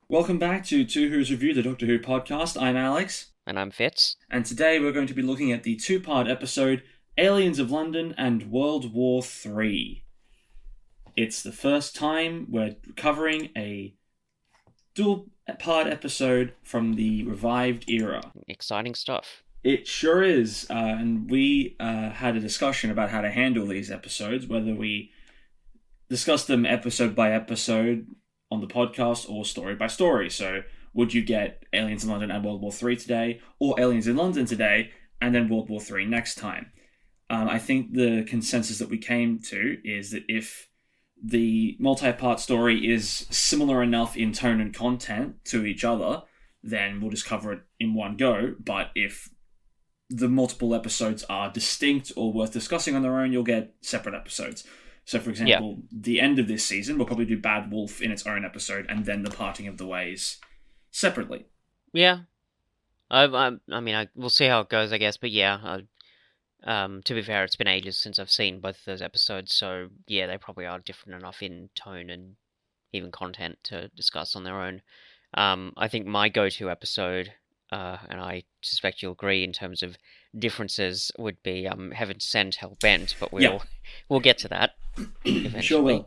Welcome back to Two Who's Review, the Doctor Who podcast. I'm Alex, And I'm Fitz. and today we're going to be looking at the two-part episode Aliens of London and World War III. It's the first time we're covering a dual-part episode from the revived era. Exciting stuff. It sure is, and we had a discussion about how to handle these episodes, whether we discuss them episode by episode on the podcast or story by story. So, would you get Aliens in London and World War III today, or Aliens in London today, and then World War III next time? I think the consensus that we came to is that if the multi-part story is similar enough in tone and content to each other, then we'll just cover it in one go. But if the multiple episodes are distinct or worth discussing on their own, you'll get separate episodes. So, for example, the end of this season, we'll probably do Bad Wolf in its own episode, and then the Parting of the Ways separately. Yeah. We'll see how it goes, I guess. But yeah, to be fair, it's been ages since I've seen both of those episodes. So yeah, they probably are different enough in tone and even content to discuss on their own. I think my go-to episode, and I suspect you'll agree in terms of differences, would be Heaven Sent, Hell Bent. But Yeah, we'll get to that sure eventually.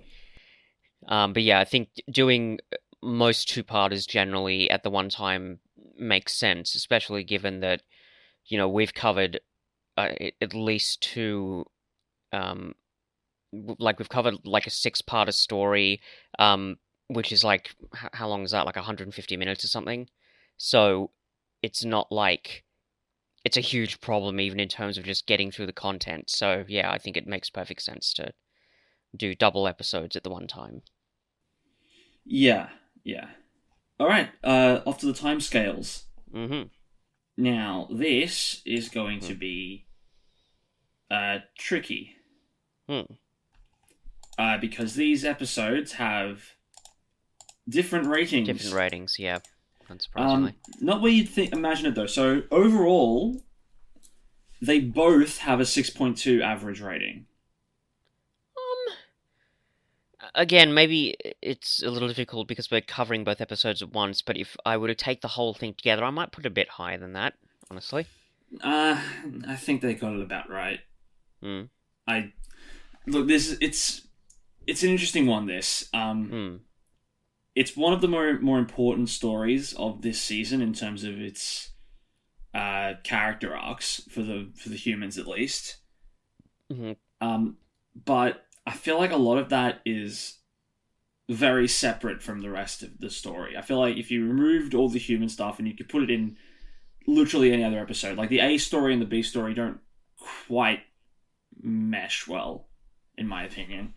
will. But yeah, I think doing most two-parters generally at the one time makes sense, especially given that, we've covered at least two, um, like we've covered like a six-parter story, which is like, how long is that? Like 150 minutes or something. So it's not like it's a huge problem even in terms of just getting through the content. So yeah, I think it makes perfect sense to do double episodes at the one time. Yeah, yeah. All right, off to the timescales. Mm-hmm. Now, this is going to be tricky Hmm. because these episodes have different Different ratings. ratings, yeah, unsurprisingly. Not where you'd imagine it though. So overall, they both have a 6.2 average rating. Again, maybe it's a little difficult because we're covering both episodes at once, but if I were to take the whole thing together, I might put it a bit higher than that, honestly. Uh, I think they got it about right. Hmm. I look this. It's an interesting one. This Hmm. it's one of the more important stories of this season in terms of its character arcs for the humans at least. Hmm. But I feel like a lot of that is very separate from the rest of the story. I feel like if you removed all the human stuff and you could put it in literally any other episode, like the A story and the B story don't quite mesh well, in my opinion.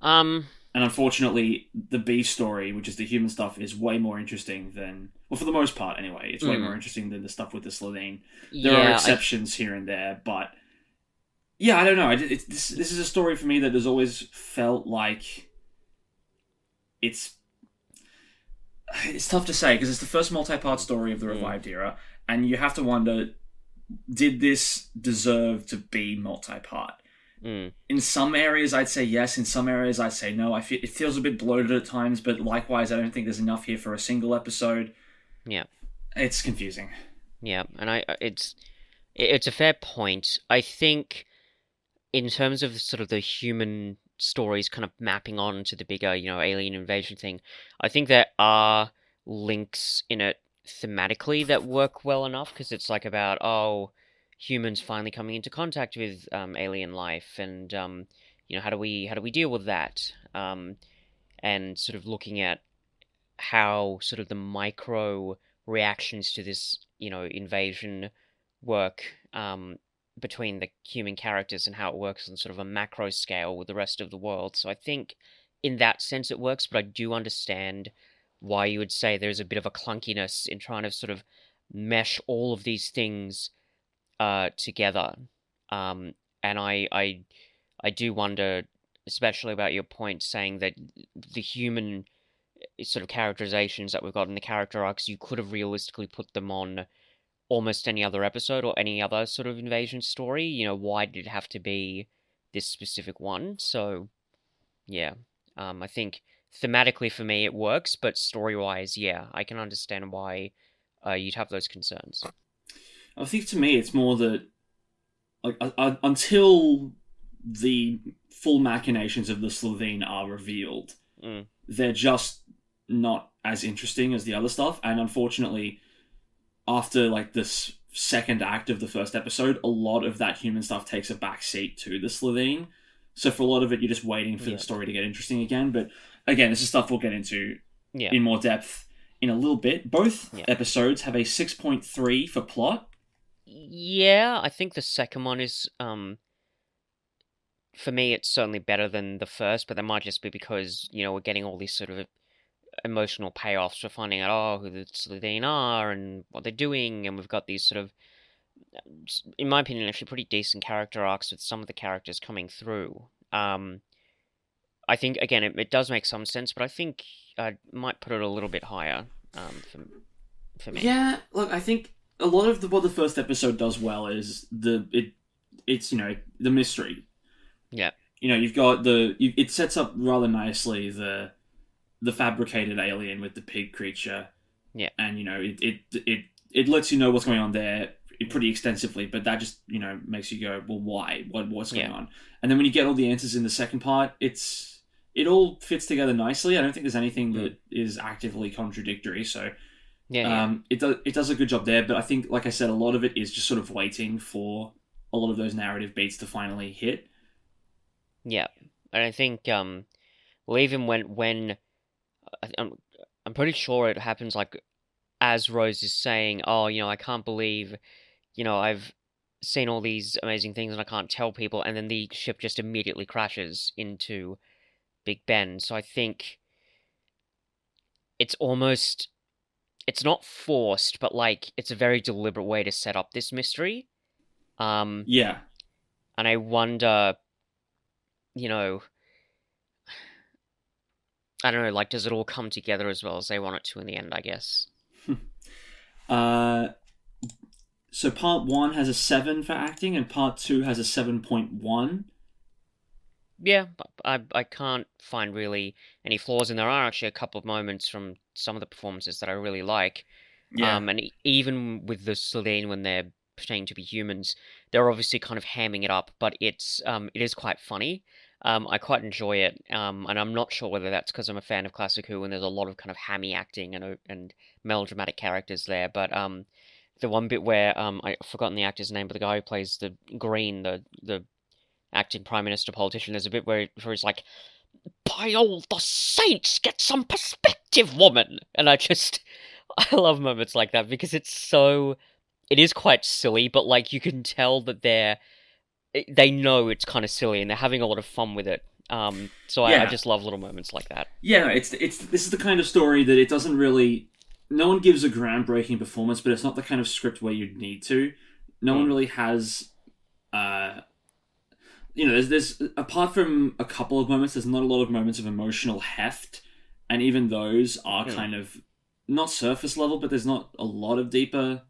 Um. And unfortunately, the B story, which is the human stuff, is way more interesting than, well, for the most part anyway, it's way more Hmm. interesting than the stuff with the Slitheen. There are Yeah. exceptions here and there, but yeah, I don't know. This is a story for me that has always felt like it's it's tough to say because it's the first multi-part story of the Hmm. revived era, and you have to wonder: did this deserve to be multi-part? Hmm. In some areas, I'd say yes. In some areas, I'd say no. It feels a bit bloated at times, but likewise, I don't think there's enough here for a single episode. Yeah. It's confusing. Yeah. And it's a fair point. I think in terms of sort of the human stories kind of mapping on to the bigger, alien invasion thing, I think there are links in it thematically that work well enough because it's like about, humans finally coming into contact with alien life and how do we deal with that? And sort of looking at how sort of the micro reactions to this, invasion work between the human characters and how it works on sort of a macro scale with the rest of the world. So I think in that sense it works, but I do understand why you would say there's a bit of a clunkiness in trying to sort of mesh all of these things together. Um, and I do wonder, especially about your point saying that the human sort of characterizations that we've got in the character arcs, you could have realistically put them on almost any other episode or any other sort of invasion story. Why did it have to be this specific one? So, yeah, I think thematically for me it works, but story-wise, yeah, I can understand why you'd have those concerns. I think to me it's more that like until the full machinations of the Slovene are revealed, Mm, they're just not as interesting as the other stuff. And unfortunately, after like this second act of the first episode, a lot of that human stuff takes a back seat to the Slovene. So for a lot of it, you're just waiting for the yeah, story to get interesting again. But again, this is stuff we'll get into yeah, in more depth in a little bit. Both yeah. episodes have a 6.3 for plot. Yeah, I think the second one is for me it's certainly better than the first, but that might just be because, we're getting all these sort of emotional payoffs for finding out who the Slitheen are and what they're doing, and we've got these sort of, in my opinion, actually pretty decent character arcs with some of the characters coming through. I think again it does make some sense, but I think I might put it a little bit higher for me. Yeah, look, I think a lot of what the first episode does well is it's the mystery. Yeah, You've got it sets up rather nicely the fabricated alien with the pig creature, yeah, and it lets you know what's going on there pretty extensively, but that just makes you go, well, why? What's going yeah, on? And then when you get all the answers in the second part, it all fits together nicely. I don't think there's anything mm, that is actively contradictory, so yeah, yeah, it does a good job there. But I think, like I said, a lot of it is just sort of waiting for a lot of those narrative beats to finally hit. yeah. And I think well, even when I'm I'm pretty sure it happens like as Rose is saying, "Oh, I can't believe, I've seen all these amazing things and I can't tell people," and then the ship just immediately crashes into Big Ben. So I think it's almost it's not forced, but like it's a very deliberate way to set up this mystery. Um, Yeah. and I wonder, you know, I don't know, like does it all come together as well as they want it to in the end, I guess. uh, so part one has a 7 for acting, and part two has a 7.1. Yeah, I can't find really any flaws, and there are actually a couple of moments from some of the performances that I really like. Yeah. And even with the Slitheen when they're pretending to be humans, they're obviously kind of hamming it up, but it is quite funny. I quite enjoy it. And I'm not sure whether that's because I'm a fan of Classic Who and there's a lot of kind of hammy acting and melodramatic characters there. But the one bit where I've forgotten the actor's name, but the guy who plays the Green, the acting prime minister politician, there's a bit where he's like, "By all the saints, get some perspective, woman!" And I love moments like that because it is quite silly, but like you can tell that they know it's kind of silly and they're having a lot of fun with it. So I Yeah. just love little moments like that. Yeah, it's this is the kind of story that it doesn't really. No one gives a groundbreaking performance, but it's not the kind of script where you'd need to. No one Mm, really has. Uh, there's apart from a couple of moments, there's not a lot of moments of emotional heft, and even those are mm, kind of not surface level, but there's not a lot of deeper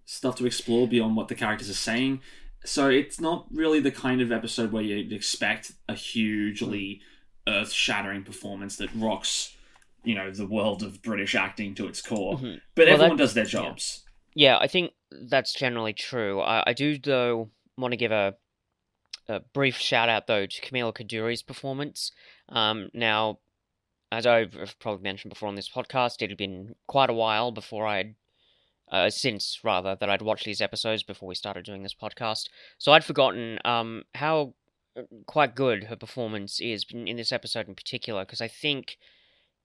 stuff to explore beyond what the characters are saying. So it's not really the kind of episode where you'd expect a mm, hugely earth-shattering performance that rocks, the world of British acting to its core. hmm. But Well, everyone that does their yeah, jobs. yeah. I think that's generally true. I do though want to give a brief shout out though to Camila Kaduri's performance. Now, as I've probably mentioned before on this podcast, it had been quite a while before I'd since rather that I'd watched these episodes before we started doing this podcast. So I'd forgotten how quite good her performance is in this episode in particular, because I think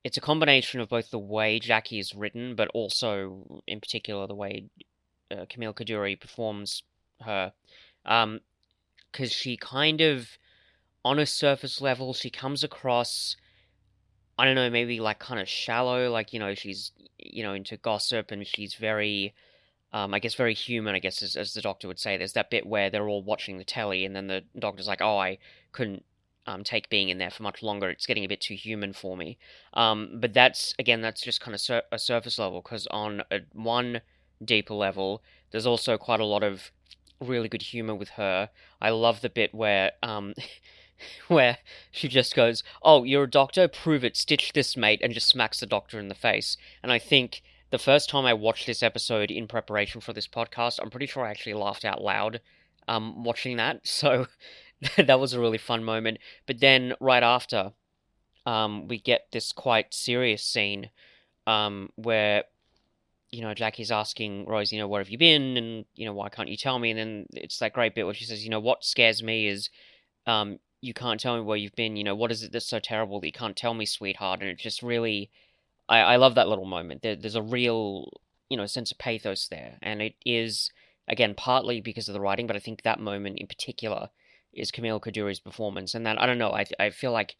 it's a combination of both the way Jackie is written, but also in particular the way Camille Kaduri performs her. Um, because she kind of, on a surface level, she comes across, I don't know, maybe like kind of shallow, like, she's, into gossip and she's very, I guess very human, I guess, as the doctor would say. There's that bit where they're all watching the telly and then the doctor's like, oh, I couldn't take being in there for much longer. It's getting a bit too human for me. But that's just kind of a surface level, because on one deeper level, there's also quite a lot of really good humor with her. I love the bit where where she just goes, "Oh, you're a doctor? Prove it. Stitch this, mate," and just smacks the doctor in the face. And I think the first time I watched this episode in preparation for this podcast, I'm pretty sure I actually laughed out loud watching that. So that was a really fun moment. But then right after, we get this quite serious scene where Jackie's asking Rose, where have you been? And, why can't you tell me? And then it's that great bit where she says, what scares me is you can't tell me where you've been. What is it that's so terrible that you can't tell me, sweetheart? And it just really, I love that little moment. There's a real, sense of pathos there. And it is, again, partly because of the writing, but I think that moment in particular is Camille Kaduri's performance. And that, I don't know, I feel like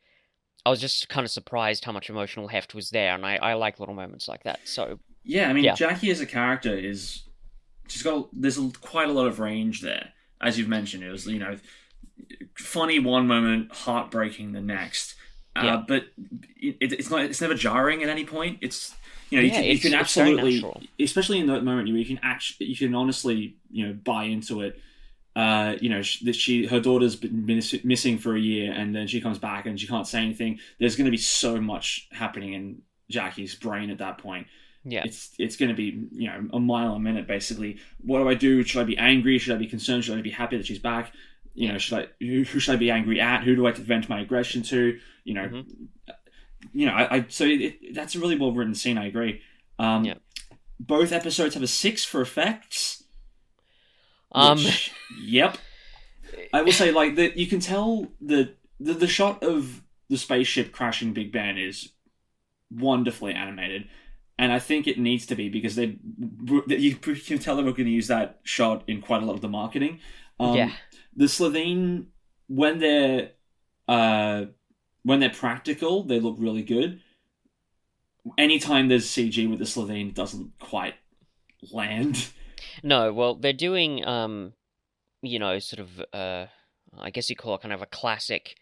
I was just kind of surprised how much emotional heft was there. And I like little moments like that. So, Yeah, I mean, yeah. Jackie as a character is there's quite a lot of range there, as you've mentioned. It was funny one moment, heartbreaking the next. Yeah. But it's never jarring at any point. It's Yeah, you can it's very absolutely, natural. especially in that moment, you can honestly buy into it. That her daughter's been missing for a year, and then she comes back and she can't say anything. There's going to be so much happening in Jackie's brain at that point. Yeah. It's going to be a mile a minute basically. What do I do? Should I be angry? Should I be concerned? Should I be happy that she's back? Who should I be angry at? Who do I vent my aggression to? That's a really well written scene. I agree. Yeah. Both episodes have a 6 for effects. Um, Yep. I will say, like, you can tell the shot of the spaceship crashing Big Ben is wonderfully animated, and I think it needs to be because you can tell they were going to use that shot in quite a lot of the marketing. Yeah. The Slitheen, when they're practical, they look really good. Anytime there's CG with the Slitheen, it doesn't quite land. No, well, they're doing, sort of, I guess you call it kind of a classic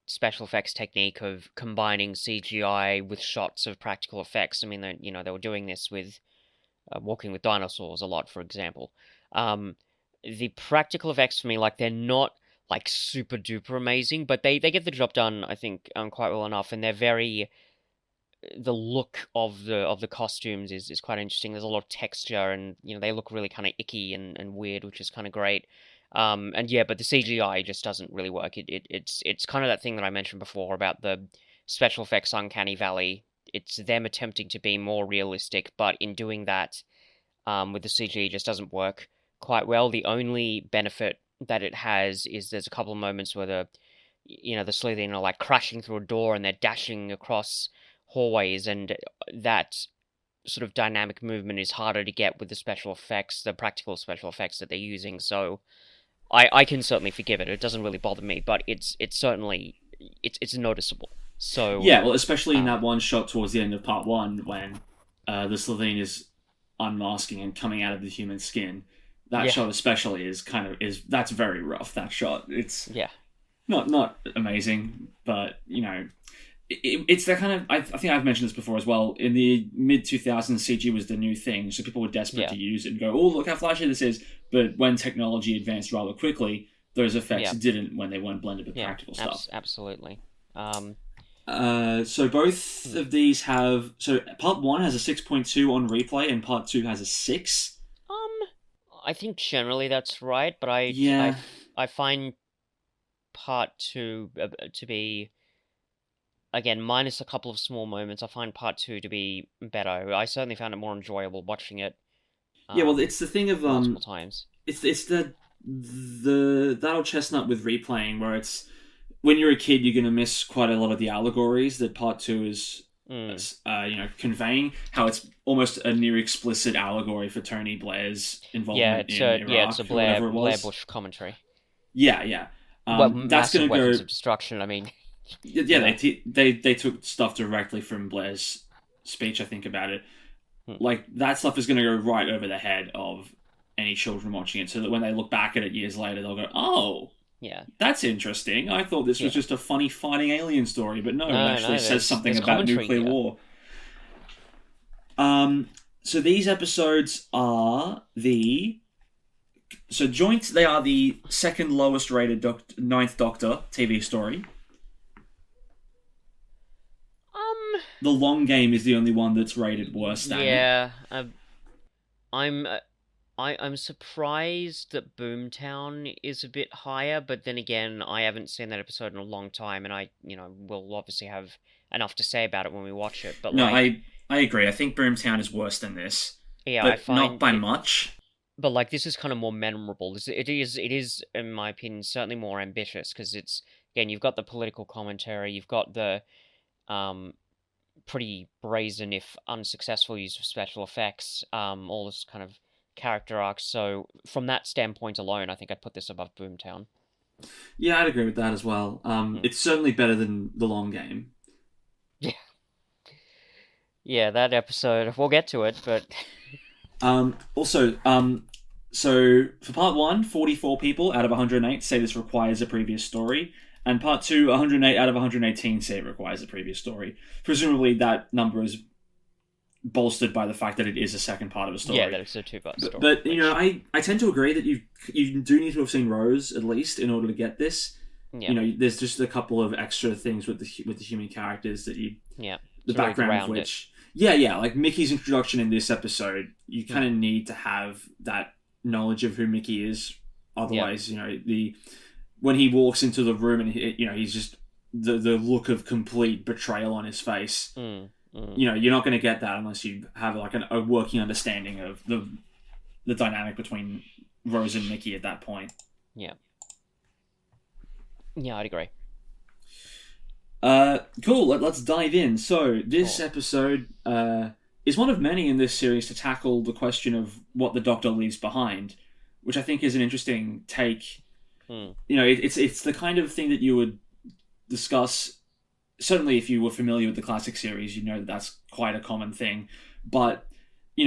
special effects technique of combining CGI with shots of practical effects. I mean, they were doing this with Walking with Dinosaurs a lot, for example. The practical effects for me, like, they're not like super duper amazing, but they get the job done, I think, quite well enough, and they're very the look of the costumes is quite interesting. There's a lot of texture, and they look really kind of icky and weird, which is kind of great. And yeah, but the CGI just doesn't really work. It's kind of that thing that I mentioned before about the special effects uncanny valley. It's them attempting to be more realistic, but in doing that, with the CG, it just doesn't work quite well. The only benefit that it has is there's a couple of moments where the Slitheen are like crashing through a door and they're dashing across hallways, and that sort of dynamic movement is harder to get with the practical special effects that they're using. So I can certainly forgive it. It doesn't really bother me, but it's certainly it's noticeable. So yeah, well, especially in that one shot towards the end of part 1 when the Slitheen is unmasking and coming out of the human skin. That shot especially is that's very rough. That shot, it's not amazing, but it's that kind of. I think I've mentioned this before as well. In the mid 2000s, CG was the new thing, so people were desperate to use it and go, "Oh, look how flashy this is!" But when technology advanced rather quickly, those effects didn't when they weren't blended with practical stuff. Absolutely. So both of these have. So part 1 has a 6.2 on replay, and part 2 has a 6. I think generally that's right, but I find part 2 to be, again, minus a couple of small moments, I find part 2 to be better. I certainly found it more enjoyable watching it. Well, it's the thing of multiple times. It's the that old chestnut with replaying, where it's when you're a kid, you're going to miss quite a lot of the allegories that part 2 is. Conveying how it's almost a near explicit allegory for Tony Blair's involvement in Iraq. Yeah, it's a Blair Bush commentary. Yeah. That's going to go weapons of destruction. I mean, they took stuff directly from Blair's speech. I think about it, like that stuff is going to go right over the head of any children watching it, so that when they look back at it years later, they'll go, "Oh, yeah, that's interesting. I thought this was just a funny fighting alien story, but no, it actually says something about nuclear war." So these episodes are the So Joint, they are the second lowest rated Ninth Doctor TV story. The Long Game is the only one that's rated worse than it. Yeah, I'm I'm surprised that Boomtown is a bit higher, but then again, I haven't seen that episode in a long time, and I, will obviously have enough to say about it when we watch it. But No, like, I agree. I think Boomtown is worse than this, yeah, I but not find by it, much. but like this is kind of more memorable. It is, in my opinion, certainly more ambitious because it's again, you've got the political commentary, you've got the um pretty brazen, if unsuccessful, use of special effects, all this kind of character arcs. So from that standpoint alone, I think I'd put this above Boomtown. Yeah, I'd agree with that as well. Hmm. It's certainly better than The Long Game. Yeah, yeah, that episode. We'll get to it, but Also, so for part one, 44 people out of 108 say this requires a previous story, and part two, 108 out of 118 say it requires a previous story. Presumably, that number is bolstered by the fact that it is a second part of a story. yeah, that is a two-part story. But I tend to agree that you do need to have seen Rose at least in order to get this. Yeah, There's just a couple of extra things with the human characters that yeah, the to really background of ground it. which like Mickey's introduction in this episode, you kind of need to have that knowledge of who Mickey is. Otherwise, the when he walks into the room and he's just the look of complete betrayal on his face. Mm, mm. You're not going to get that unless you have like a working understanding of the dynamic between Rose and Mickey at that point. Yeah, yeah, I'd agree. Cool. Let's dive in. So this Cool. episode is one of many in this series to tackle the question of what the Doctor leaves behind, which I think is an interesting take. Hmm. It's the kind of thing that you would discuss. Certainly, if you were familiar with the classic series, you know that that's quite a common thing. But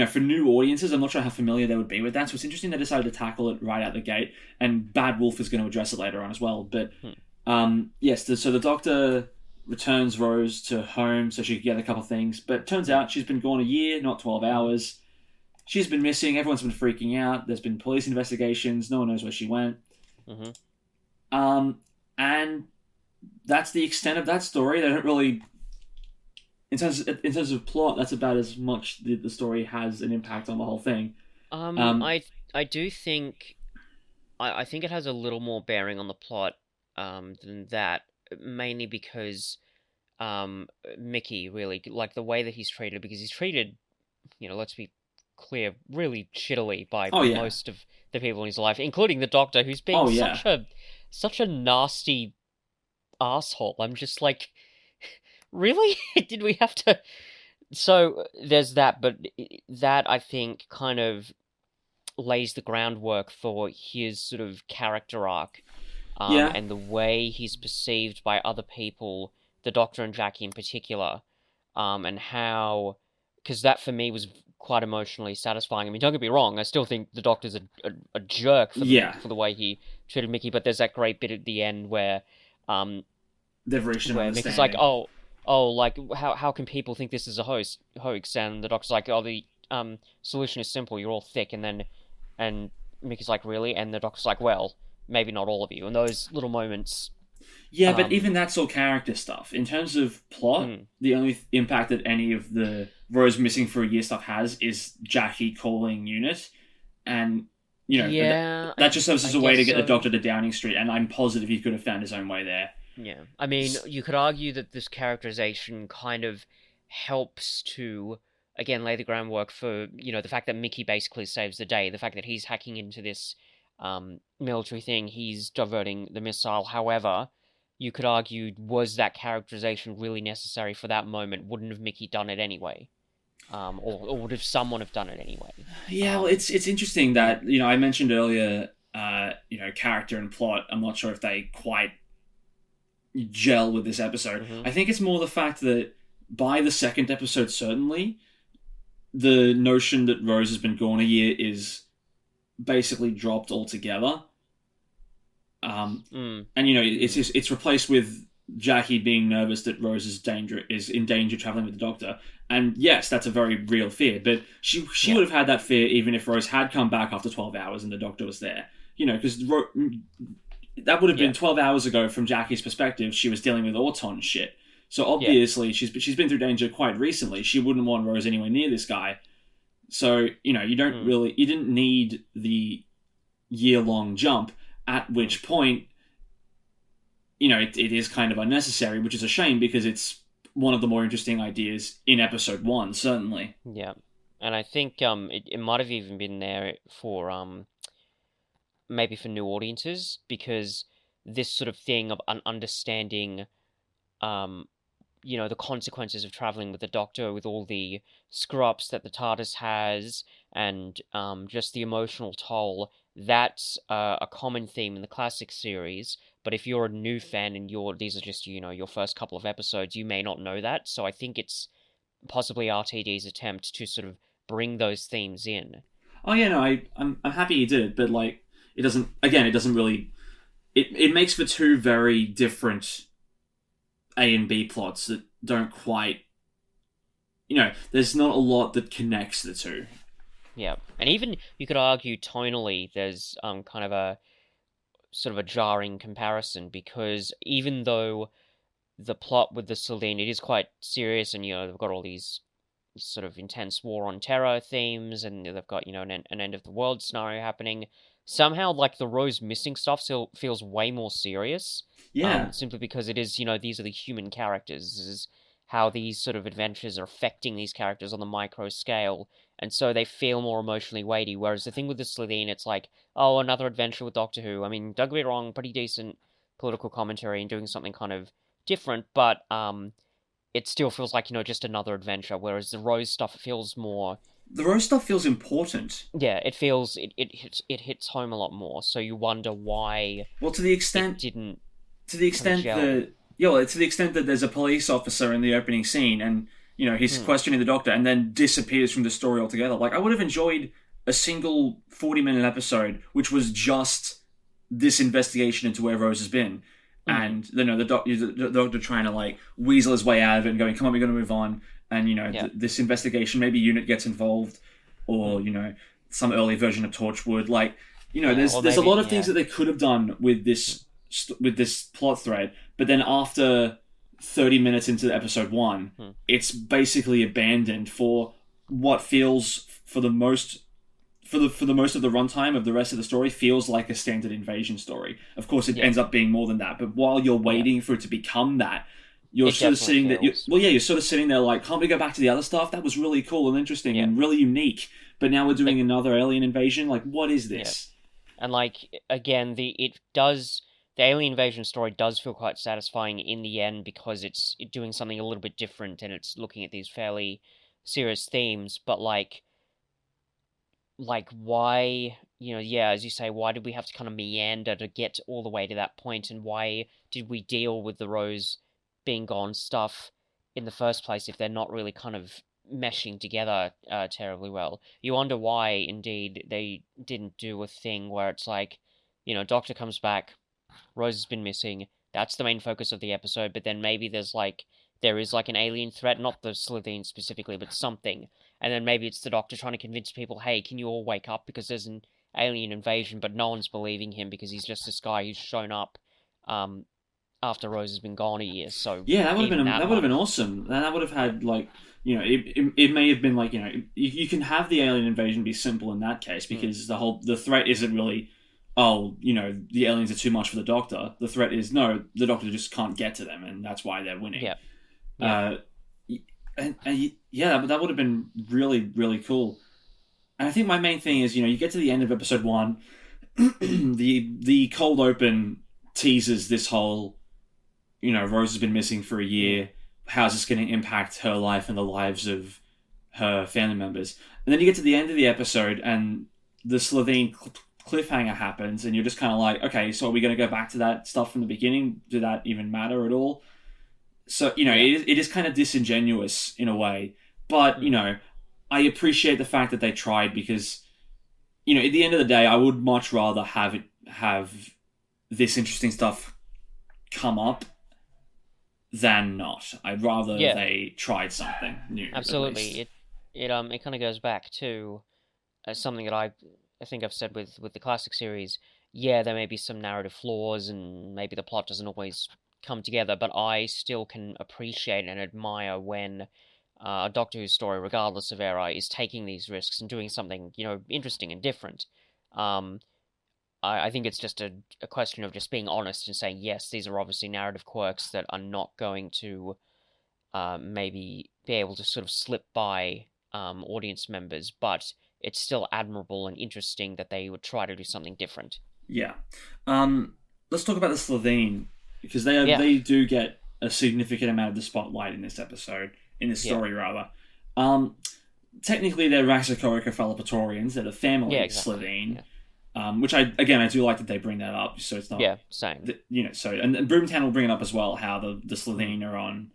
for new audiences, I'm not sure how familiar they would be with that. So it's interesting they decided to tackle it right out the gate. And Bad Wolf is going to address it later on as well. But yes, so the Doctor returns Rose to home so she can get a couple things. But it turns out she's been gone a year, not 12 hours. She's been missing. Everyone's been freaking out. There's been police investigations. No one knows where she went. Mm-hmm. And that's the extent of that story. They don't really, in terms of plot, that's about as much the story has an impact on the whole thing. I do think I think it has a little more bearing on the plot than that, mainly because Mickey really like the way that he's treated because he's treated, let's be clear, really shittily by Oh yeah. most of the people in his life, including the Doctor, who's being Oh yeah. such a nasty asshole. I'm just like, really? Did we have to? So there's that, but that I think kind of lays the groundwork for his sort of character arc, Yeah. and the way he's perceived by other people, the Doctor and Jackie in particular, and how, because that for me was quite emotionally satisfying. I mean, don't get me wrong, I still think the Doctor's a jerk for the way he treated Mickey, but there's that great bit at the end where They've reached an Mickey's like, understanding. like how can people think this is a hoax? And the Doctor's like, oh, the solution is simple, you're all thick, and Mickey's like, really? And the Doctor's like, well, maybe not all of you. And those little moments. Yeah, but even that's all character stuff. In terms of plot, the only impact that any of the Rose missing for a year stuff has is Jackie calling Unit, and Yeah, that just serves as a I way to guess get the so. Doctor to Downing Street, and I'm positive he could have found his own way there. Yeah. I mean, you could argue that this characterization kind of helps to, again, lay the groundwork for, the fact that Mickey basically saves the day, the fact that he's hacking into this military thing, he's diverting the missile. However, you could argue, was that characterization really necessary for that moment? Wouldn't have Mickey done it anyway? Or would have someone have done it anyway? Yeah, well, it's interesting that I mentioned earlier, character and plot. I'm not sure if they quite gel with this episode. Mm-hmm. I think it's more the fact that by the second episode, certainly, the notion that Rose has been gone a year is basically dropped altogether. And it's replaced with Jackie being nervous that Rose is in danger traveling with the Doctor. And yes, that's a very real fear, but she would have had that fear even if Rose had come back after 12 hours and the Doctor was there. Because that would have been 12 hours ago from Jackie's perspective. She was dealing with Auton shit. So obviously she's been through danger quite recently. She wouldn't want Rose anywhere near this guy. So, you didn't need the year-long jump, at which point, it is kind of unnecessary, which is a shame because it's one of the more interesting ideas in episode 1, certainly. Yeah. And I think it might have even been there for maybe for new audiences, because this sort of thing of understanding the consequences of traveling with the Doctor, with all the screw-ups that the TARDIS has, and just the emotional toll. That's a common theme in the classic series, but if you're a new fan and these are just, your first couple of episodes, you may not know that, so I think it's possibly RTD's attempt to sort of bring those themes in. Oh yeah, no, I'm happy he did it, but it doesn't really... It makes for two very different A and B plots that don't quite... there's not a lot that connects the two. Yeah, and even you could argue tonally there's kind of a sort of a jarring comparison, because even though the plot with the Slitheen, it is quite serious, and they've got all these sort of intense war on terror themes, and they've got an end of the world scenario happening. Somehow, the Rose missing stuff still feels way more serious. Yeah. Simply because it is, these are the human characters. This is how these sort of adventures are affecting these characters on the micro scale, and so they feel more emotionally weighty. Whereas the thing with the Slitheen, it's like, oh, another adventure with Doctor Who. I mean, don't get me wrong, pretty decent political commentary and doing something kind of different, but it still feels like, just another adventure, whereas the Rose stuff feels more... The Rose stuff feels important. Yeah, it feels... It hits home a lot more, so you wonder why... Well, to the extent... It didn't... To the extent that... Yeah, well, to the extent that there's a police officer in the opening scene and, he's questioning the Doctor and then disappears from the story altogether. I would have enjoyed a single 40-minute episode which was just this investigation into where Rose has been. And, the Doctor trying to, weasel his way out of it and going, come on, we're going to move on. And, this investigation, maybe UNIT gets involved, or, some early version of Torchwood. There's a lot of things that they could have done with this plot thread, but then after 30 minutes into episode 1, it's basically abandoned for what feels, for the most of the runtime of the rest of the story, feels like a standard invasion story. Of course, it ends up being more than that, but while you're waiting for it to become that, you're sort of sitting there. You're sort of sitting there like, can't we go back to the other stuff? That was really cool and interesting and really unique. But now we're doing another alien invasion. What is this? Yeah. And again, the alien invasion story does feel quite satisfying in the end, because it's doing something a little bit different and it's looking at these fairly serious themes. But why, as you say, why did we have to kind of meander to get all the way to that point, and why did we deal with the Rose being gone stuff in the first place if they're not really kind of meshing together terribly well? You wonder why, indeed, they didn't do a thing where it's Doctor comes back, Rose has been missing, that's the main focus of the episode, but then maybe there is an alien threat, not the Slitheen specifically, but something. And then maybe it's the Doctor trying to convince people, hey, can you all wake up because there's an alien invasion, but no one's believing him because he's just this guy who's shown up after Rose has been gone a year. So yeah, that would have been awesome. That would have had it may have been you can have the alien invasion be simple in that case, because the threat isn't really, the aliens are too much for the Doctor. The threat is, no, the Doctor just can't get to them, and that's why they're winning. Yeah. That would have been really, really cool. And I think my main thing is, you get to the end of episode 1, the cold open teases this whole, Rose has been missing for a year. How's this going to impact her life and the lives of her family members? And then you get to the end of the episode and the Slitheen cliffhanger happens, and you're just kind of like, okay, so are we going to go back to that stuff from the beginning? Did that even matter at all? So, it is kind of disingenuous in a way, but, I appreciate the fact that they tried, because, at the end of the day, I would much rather have this interesting stuff come up than not. I'd rather Yeah, they tried something new, at least. absolutely. It kind of goes back to something that I think I've said with the classic series. Yeah, there may be some narrative flaws, and maybe the plot doesn't always come together, but I still can appreciate and admire when a Doctor Who story, regardless of era, is taking these risks and doing something, interesting and different. Um, I think it's just a question of just being honest and saying, yes, these are obviously narrative quirks that are not going to maybe be able to sort of slip by audience members, but it's still admirable and interesting that they would try to do something different. Yeah. Let's talk about the Slovene, because Yeah, they do get a significant amount of the spotlight in this episode, in this yeah, story rather. Um, Technically they're Raxacorica Falapatorians. They're the yeah, family exactly. Slovene, Yeah, which I do like that they bring that up, so it's not yeah, same. so and Broomtown will bring it up as well, how the Mm. Slovene are on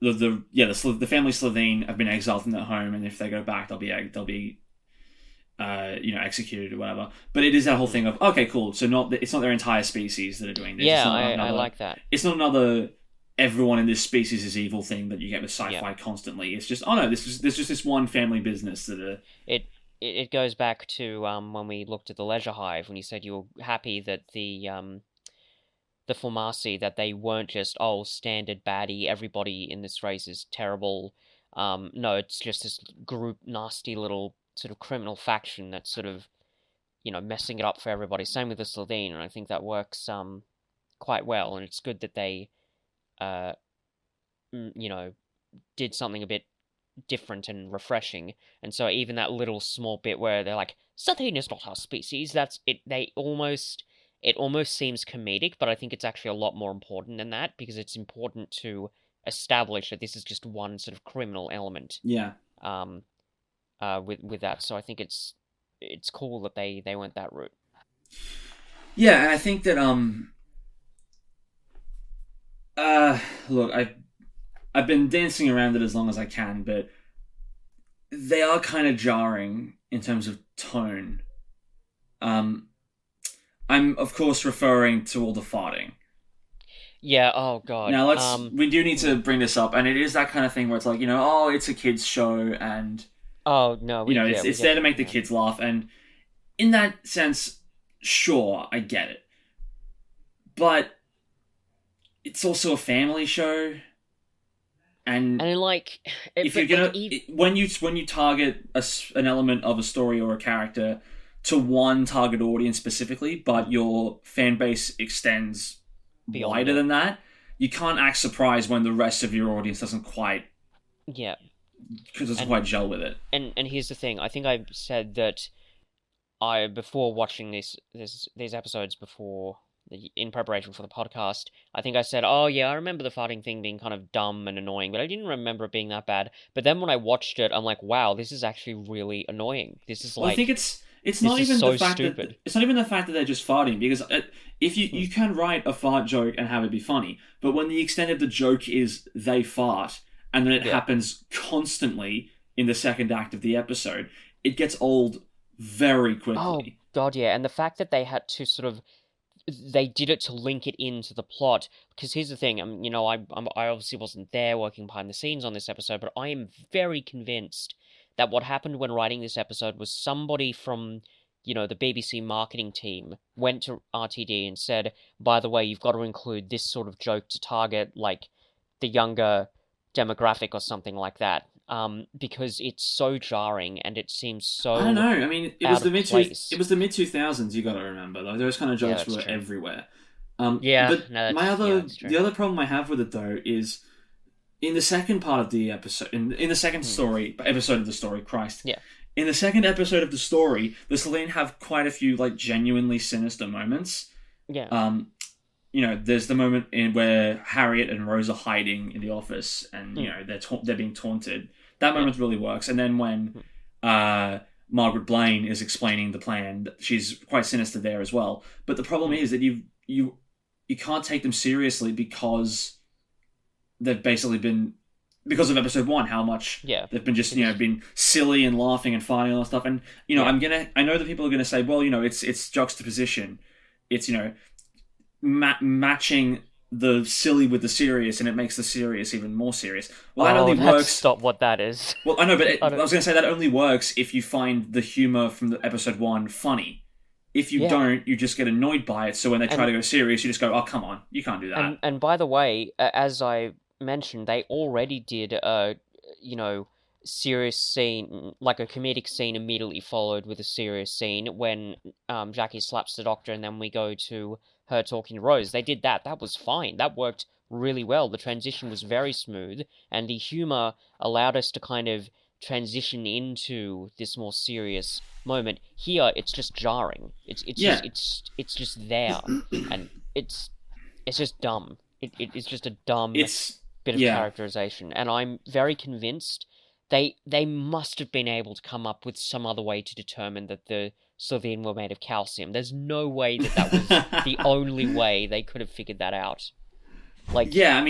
the family Slovene have been exiled from their home, and if they go back they'll be executed or whatever. But it is that whole Mm. thing of, okay, cool. So it's not their entire species that are doing this. It's Yeah, not I another. like that. It's not another. Everyone in this species is evil thing that you get with Yeah, sci-fi constantly. It's just, oh no, there's just this one family business that are. it it goes back to when we looked at the Leisure Hive when you said you were happy that the Formasi that they weren't just standard baddie, everybody in this race is terrible. No, it's just this group nasty little sort of criminal faction that's sort of messing it up for everybody. Same with the Slovene, and I think that works quite well. And it's good that they uh you know did something a bit different and refreshing. And so even that little small bit where they're like, Southern is not our species, that's it. It almost seems comedic, but I think it's actually a lot more important than that because it's important to establish that this is just one sort of criminal element. Yeah. Um, with that, so I think it's cool that they went that route. Yeah, and I think that look, I've been dancing around it as long as I can, but they are kind of jarring in terms of tone. Um, I'm of course referring to all the farting. Yeah. Oh God. Now we do need to bring this up, and it is that kind of thing where it's like, oh, it's a kids show, and Oh no. We it's there to get make the yeah. kids laugh, and in that sense, sure, I get it, but it's also a family show, and And like, if you're but like gonna even when you target an element of a story or a character to one target audience specifically, but your fan base extends beyond wider it. than that, you can't act surprised when the rest of your audience Yeah. doesn't And quite gel with it. and here's the thing. I think I said that I before watching these episodes in preparation for the podcast, I think I said, "Oh yeah, I remember the farting thing being kind of dumb and annoying, but I didn't remember it being that bad." But then when I watched it, I'm like, "Wow, this is actually really annoying. Well, I think it's This not is even the so fact that stupid." they're just farting, because if Hmm. you can write a fart joke and have it be funny, but when the extent of the joke is they fart and then it Yeah. happens constantly in the second act of the episode, it gets old very Oh quickly. God, yeah. And the fact that they had to sort of they did it to link it into the plot. Because here's the thing, I obviously wasn't there working behind the scenes on this episode, but I am very convinced that what happened when writing this episode was somebody from, the BBC marketing team went to RTD and said, by the way, you've got to include this sort of joke to target, like, the younger demographic or something like that. Because it's so jarring and it seems I don't so know. I mean, out of it place. was the mid 2000s. You got to remember, though, those kind of Yeah, jokes that's were true. everywhere. Yeah, But no, that's true. the other problem I have with it though is in the second part of the episode, in the second Hmm. episode of the story, Christ, Yeah. in the second episode of the story, the Selene have quite a few like genuinely sinister moments. Yeah. Um, there's the moment in where Harriet and Rose are hiding in the office, and Hmm. they're being taunted. That Yeah. moment really works. And then when Hmm. Margaret Blaine is explaining the plan, she's quite sinister there as well. But the problem Hmm. is that you can't take them seriously because they've basically been, because of episode one, how much Yeah. they've been just Because been silly and laughing and fighting and all that stuff. And yeah. I know that people are gonna say, well, it's juxtaposition, it's matching the silly with the serious, and it makes the serious even more serious. Well, that Oh, only that's works. not what that is. Well, I know, but I I don't. was going to say that only works if you find the humor from the episode one funny. If you Yeah, don't, you just get annoyed by it. So when they try and to go serious, you just go, "Oh, come on, you can't do that." and by the way, as I mentioned, they already did a, you know, serious scene, like a comedic scene immediately followed with a serious scene when Jackie slaps the doctor and then we go to her talking to Rose. They did that. That was fine. That worked really well. The transition was very smooth and the humor allowed us to kind of transition into this more serious moment. Here it's just jarring. It's just Yeah, it's just there and it's just dumb. It's just a dumb it's bit of yeah. characterization, and I'm very convinced they must have been able to come up with some other way to determine that the Slovene were made of calcium. There's no way that that was the only way they could have figured that out. Like, Yeah, I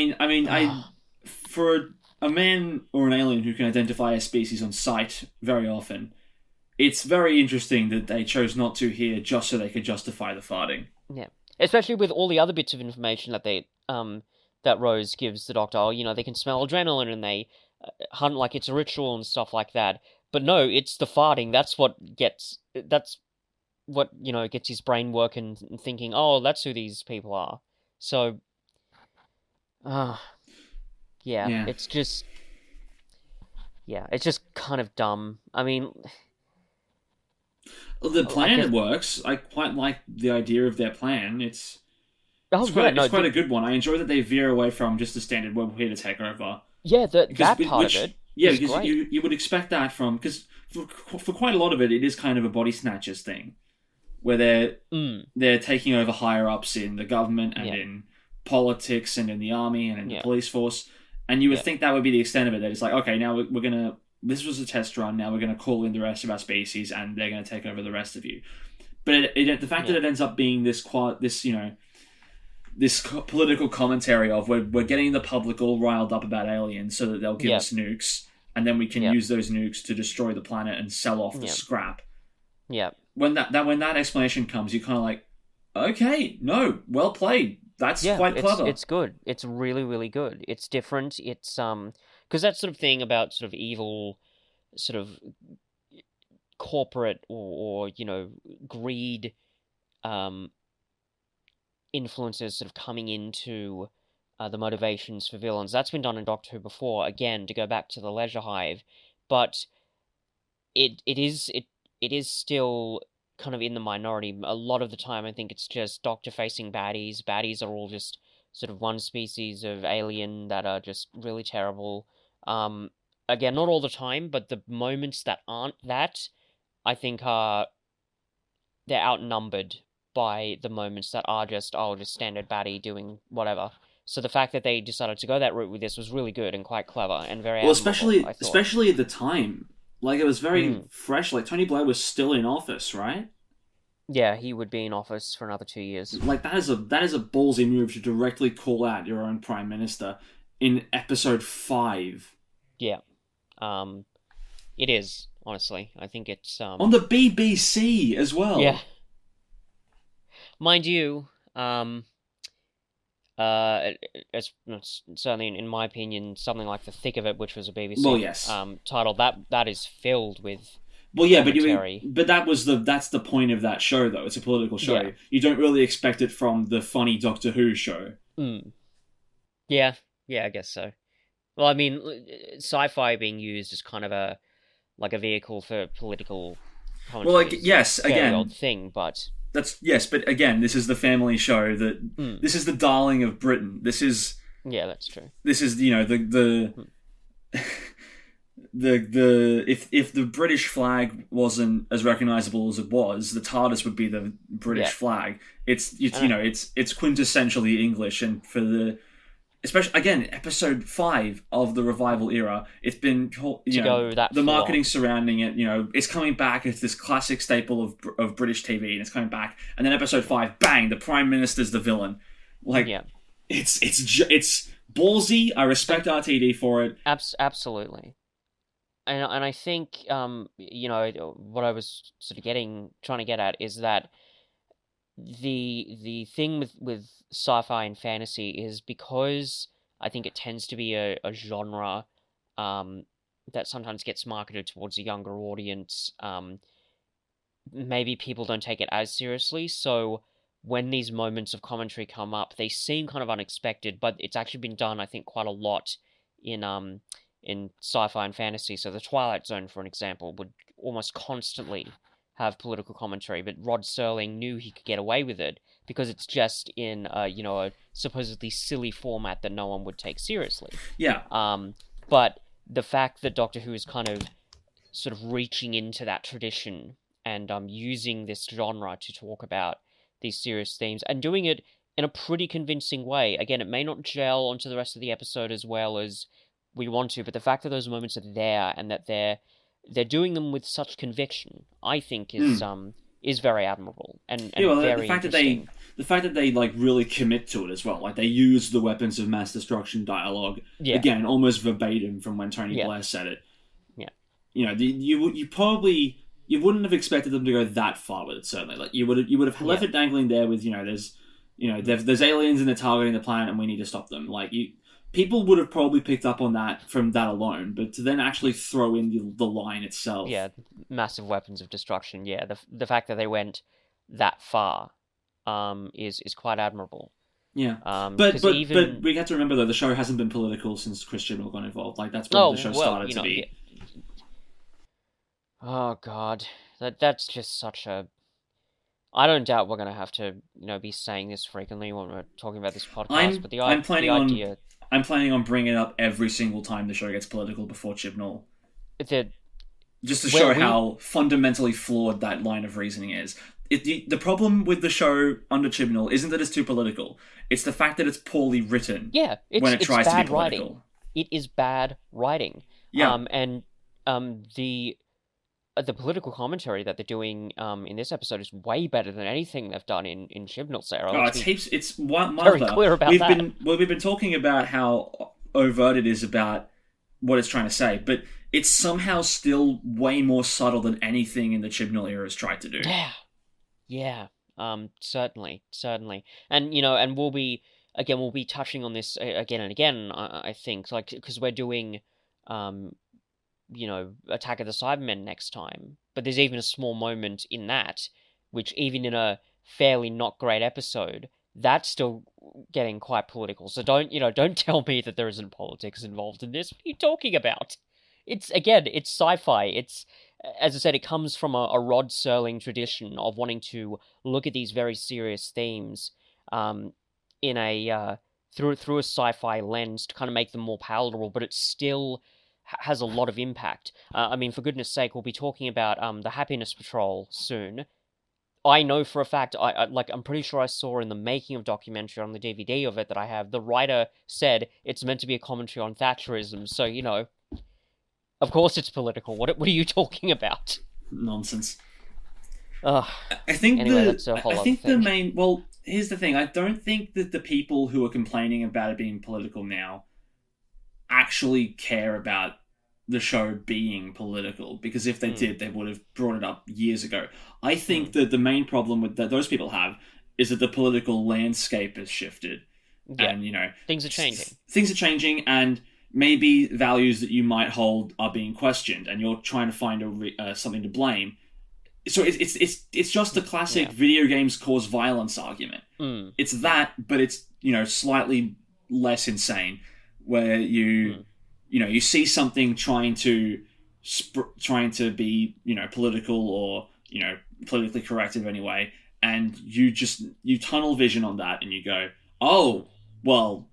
ah, for a man or an alien who can identify a species on sight very often, it's very interesting that they chose not to here just so they could justify the farting. yeah. Especially with all the other bits of information that they that Rose gives the Doctor. Oh, you know, they can smell adrenaline and they hunt like it's a ritual and stuff like that. But no, it's the farting. That's what, you know, gets his brain working and thinking, oh, that's who these people are. So, uh, yeah, Yeah. it's just kind of dumb. I mean, The I guess, plan works. I quite like the idea of their plan. oh yeah, It's no, quite a good one. I enjoy that they veer away from just the standard "we're here to take over." yeah, Because that part of which it yeah, is because great. you would expect that from because for quite a lot of it, it is kind of a body snatchers thing where Mm, they're taking over higher ups in the government and yeah, in politics and in the army and in the yeah, police force, and you would yeah, think that would be the extent of it. That it's like, okay, now we're gonna. This was a test run. Now we're gonna call in the rest of our species, and they're gonna take over the rest of you. But the fact that yeah, it ends up being this political commentary of we're getting the public all riled up about aliens so that they'll give yeah, us nukes, and then we can yeah, use those nukes to destroy the planet and sell off the yeah, scrap. yeah, When that explanation comes, you're kind of like, okay, no, well played. That's yeah. quite clever. It's good. It's really, really good. It's different. It's because that sort of thing about sort of evil, sort of corporate or you know, greed um influences sort of coming into the motivations for villains. That's been done in Doctor Who before, again, to go back to the Leisure Hive, but it is still kind of in the minority. A lot of the time, I think it's just Doctor facing baddies. Baddies are all just sort of one species of alien that are just really terrible. Um, Again, not all the time, but the moments that aren't that, I think are they're outnumbered by the moments that are just, oh, just standard baddie doing whatever. So the fact that they decided to go that route with this was really good and quite clever and very Well, admirable, I thought. especially at the time, like it was very Mm. fresh. Like Tony Blair was still in office, right? Yeah, he would be in office for another 2 years. Like that is a ballsy move to directly call out your own prime minister in episode 5 Yeah, um, it is, honestly. I think it's, on the BBC as yeah. well. Mind you, it's certainly, in my opinion, something like The Thick of It, which was a Well, BBC yes. title, that is filled with Well, yeah, commentary. but that's the point of that show though. It's a political Yeah. show. You don't really expect it from the funny Doctor Who show. Mm. Yeah, yeah, I guess so. Well, I mean, sci-fi being used as kind of a like a vehicle for political Well, commentary like is a yes, fairly odd again, thing, but that's yes, but again, this is the family show that mm, this is the darling of Britain. yeah, that's true. This is Mm, the if the British flag wasn't as recognizable as it was, the TARDIS would be the British yeah, flag. It's and it's quintessentially English, and for the especially again episode 5 of the revival era, it's been to go that the full marketing on, surrounding it. It's coming back. It's this classic staple of British TV, and it's coming back. And then episode 5, bang, the Prime Minister's the villain. Like yeah, it's ballsy. I respect RTD for it. absolutely. And I think you know, what I was sort of trying to get at is that the thing with sci-fi and fantasy is because I think it tends to be a genre um, that sometimes gets marketed towards a younger audience. Maybe people don't take it as seriously, so when these moments of commentary come up, they seem kind of unexpected, but it's actually been done, I think, quite a lot in sci-fi and fantasy. So the Twilight Zone, for an example, would almost constantly have political commentary, but Rod Serling knew he could get away with it because it's just in a supposedly silly format that no one would take seriously. Yeah. But the fact that Doctor Who is kind of sort of reaching into that tradition and using this genre to talk about these serious themes and doing it in a pretty convincing way. Again, it may not gel onto the rest of the episode as well as we want to, but the fact that those moments are there and that they're doing them with such conviction, I think is very admirable and very interesting. The fact that they like really commit to it as well, like they use the weapons of mass destruction dialogue again, almost verbatim from when Tony Blair said it. Yeah, you wouldn't have expected them to go that far with it. Certainly, like you would have left it dangling there with there's aliens and they're targeting the planet and we need to stop them. Like people would have probably picked up on that from that alone, but to then actually throw in the line itself. Yeah, massive weapons of destruction. Yeah, the fact that they went that far is quite admirable. Yeah, but we have to remember though the show hasn't been political since Chris Chibnall got involved. Like that's when the show started to be. Yeah. Oh God, that's just such a. I don't doubt we're gonna have to be saying this frequently when we're talking about this podcast. I'm planning on bringing it up every single time the show gets political before Chibnall. Just to show how fundamentally flawed that line of reasoning is. The problem with the show under Chibnall isn't that it's too political. It's the fact that it's poorly written. Yeah, when it tries to be political. Writing. It is bad writing. Yeah. The political commentary that they're doing in this episode is way better than anything they've done in Chibnall's era. Oh, it's very clear about that. We've been talking about how overt it is about what it's trying to say, but it's somehow still way more subtle than anything in the Chibnall era has tried to do. Yeah. Certainly. And and we'll be touching on this again and again. I think because we're doing Attack of the Cybermen next time. But there's even a small moment in that, which even in a fairly not great episode, that's still getting quite political. So don't tell me that there isn't politics involved in this. What are you talking about? It's sci-fi. It's, as I said, it comes from a Rod Serling tradition of wanting to look at these very serious themes in a through a sci-fi lens to kind of make them more palatable, but it's still has a lot of impact. I mean, for goodness sake, we'll be talking about the Happiness Patrol soon. I know for a fact, I'm pretty sure I saw in the making of documentary on the DVD of it that I have, the writer said it's meant to be a commentary on Thatcherism, so, of course it's political. What are you talking about? Nonsense. I think that's a whole other thing. Well, here's the thing. I don't think that the people who are complaining about it being political now actually care about the show being political, because if they did, they would have brought it up years ago. I think that the main problem that those people have is that the political landscape has shifted, and things are changing. Things are changing, and maybe values that you might hold are being questioned, and you're trying to find something to blame. So it's just the classic video games cause violence argument. It's that, but it's slightly less insane. Where you see something trying to be political or politically correct in any way, and you tunnel vision on that, and you go, oh well,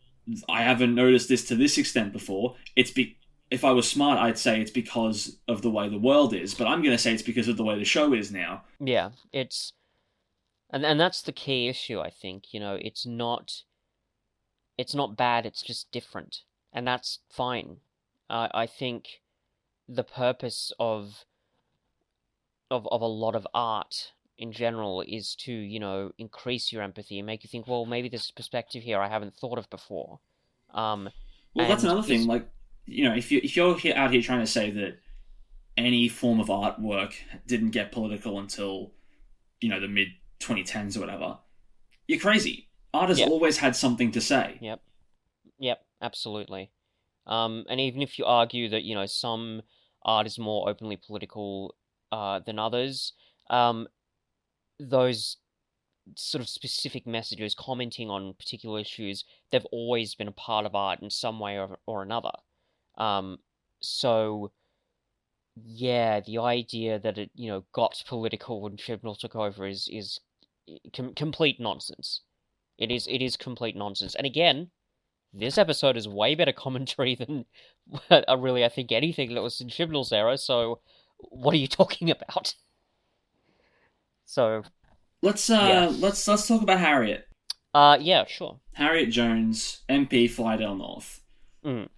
I haven't noticed this to this extent before. If I was smart, I'd say it's because of the way the world is, but I'm going to say it's because of the way the show is now. Yeah, and that's the key issue. I think it's not bad, it's just different. And that's fine. I think the purpose of a lot of art in general is to, increase your empathy and make you think, well, maybe there's a perspective here I haven't thought of before. Well, that's another thing. Like, if you're out here trying to say that any form of artwork didn't get political until, the mid 2010s or whatever, you're crazy. Art has Yeah. always had something to say. Yep. Yep. Absolutely. And even if you argue that, some art is more openly political than others, um, those sort of specific messages commenting on particular issues, they've always been a part of art in some way or another. Um, so yeah, the idea that it, got political when Chibnall took over is complete nonsense. It is complete nonsense. And again, this episode is way better commentary than really I think anything that was in Chibnall's era. So what are you talking about? So Let's yeah, let's talk about Harriet. yeah, sure. Harriet Jones, MP, Flydale North. Mm.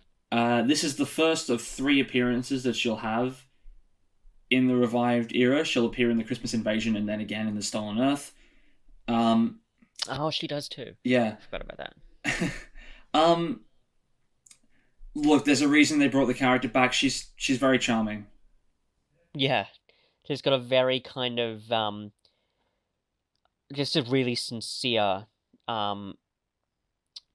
This is the first of 3 appearances that she'll have in the revived era. She'll appear in the Christmas Invasion and then again in the Stolen Earth. Um, Oh, she does too. yeah. I forgot about that. um, Look, there's a reason they brought the character back. She's very charming. Yeah, she's got a very kind of just a really sincere um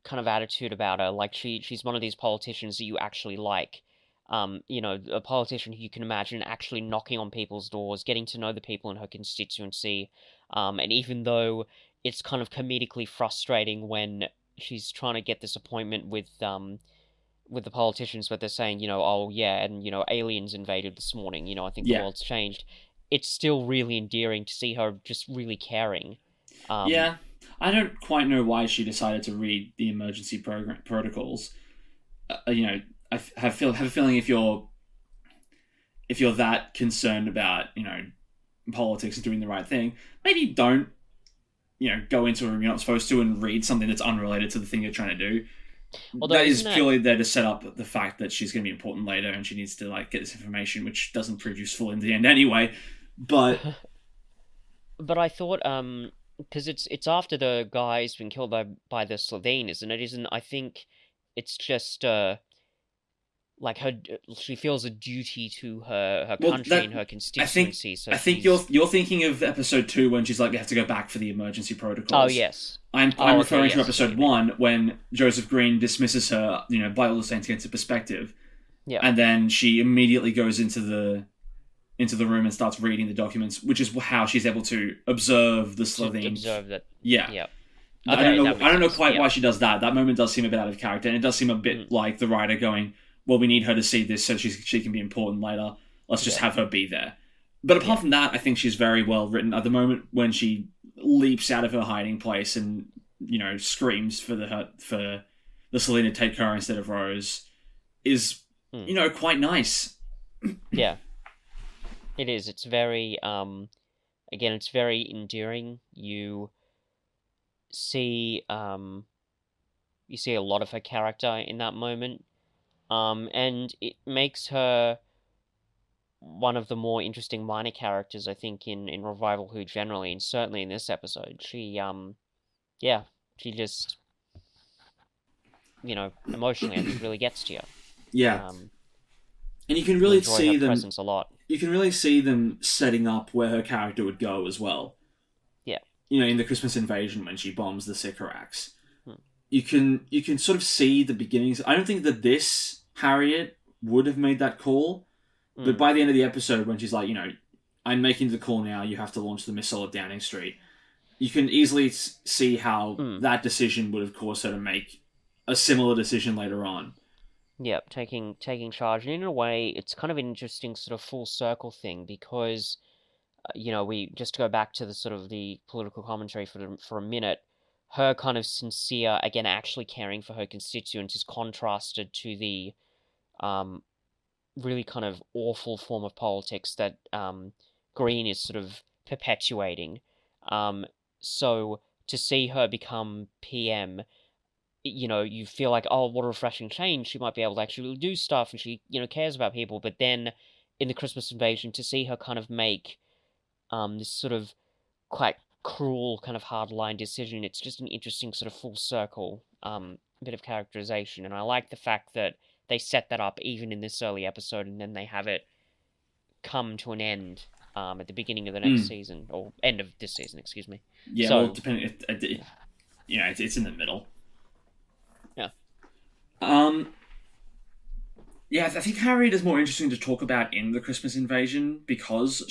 kind of attitude about her. Like she's one of these politicians that you actually like. A politician who you can imagine actually knocking on people's doors, getting to know the people in her constituency. And even though it's kind of comedically frustrating when she's trying to get this appointment with the politicians, but they're saying, oh yeah, and aliens invaded this morning. I think the Yeah. world's changed. It's still really endearing to see her just really caring. Um, Yeah. I don't quite know why she decided to read the emergency protocols. Have a feeling if you're that concerned about politics and doing the right thing, maybe don't go into a room you're not supposed to and read something that's unrelated to the thing you're trying to do. Although That is isn't that purely there to set up the fact that she's going to be important later and she needs to get this information, which doesn't prove useful in the end anyway. But But I thought, because it's after the guy's been killed by the Slovene, isn't it? Isn't I think it's just like she feels a duty to her well, country that and her I think constituency. So I think she's you're thinking of episode 2 when she's like they have to go back for the emergency oh protocols. yes, I'm oh okay, referring to yes, I see what episode you mean. 1 when Joseph Green dismisses her, by all the saints against perspective, Yeah, and then she immediately goes into the room and starts reading the documents, which is how she's able to observe the to Slovene. observe that. Yeah, Yeah. I Okay, don't know. that makes I don't know sense. quite Yeah. why she does that. That moment does seem a bit out of character, and it does seem a bit Mm. like the writer going, "Well, we need her to see this so she can be important later. Let's just Yeah. have her be there." But apart Yeah. from that, I think she's very well written. At the moment when she leaps out of her hiding place and screams for the Selena to take her instead of Rose is Mm. quite nice. Yeah. It is. It's very again, it's very endearing. See um you see a lot of her character in that moment. And it makes her one of the more interesting minor characters, I think, in Revival Who generally, and certainly in this episode. Yeah, she just, emotionally, I think really gets to you. Yeah, Um, and you can you really enjoy her see them. presence a lot. You can really see them setting up where her character would go as well. Yeah. In the Christmas Invasion when she bombs the Sycorax. Hmm. You can sort of see the beginnings. I don't think that this Harriet would have made that call, but Mm, by the end of the episode, when she's like, I'm making the call now. You have to launch the missile at Downing Street. You can easily see how mm. that decision would have caused her to make a similar decision later on. Yeah, taking charge. And in a way, it's kind of an interesting sort of full circle thing because, we just to go back to the sort of the political commentary for a minute. Her kind of sincere, again, actually caring for her constituents is contrasted to the um, really kind of awful form of politics that Green is sort of perpetuating. Um, so to see her become PM, you feel like, oh, what a refreshing change. She might be able to actually do stuff and she, cares about people. But then in the Christmas Invasion, to see her kind of make this sort of quite cruel, kind of hard-line decision, it's just an interesting sort of full circle bit of characterization. And I like the fact that they set that up even in this early episode and then they have it come to an end at the beginning of the next Mm. season, or end of this season, excuse me. Yeah, well, So, depending, yeah, it's in the middle. yeah, Um, yeah, I think Harriet is more interesting to talk about in the Christmas Invasion because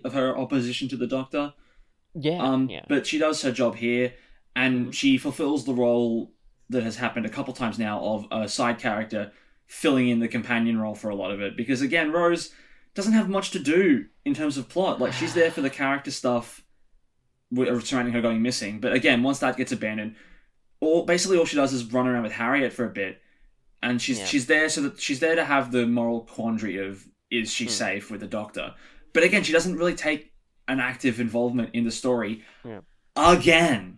of her opposition to the Doctor. yeah, yeah. But she does her job here, and Hmm. she fulfills the role that has happened a couple times now of a side character filling in the companion role for a lot of it. Because again, Rose doesn't have much to do in terms of plot. Like she's there for the character stuff surrounding her going missing. But again, once that gets abandoned, all she does is run around with Harriet for a bit, and Yeah. she's there so that she's there to have the moral quandary of is she Hmm. safe with the Doctor. But again, she doesn't really take an active involvement in the story Yeah. again.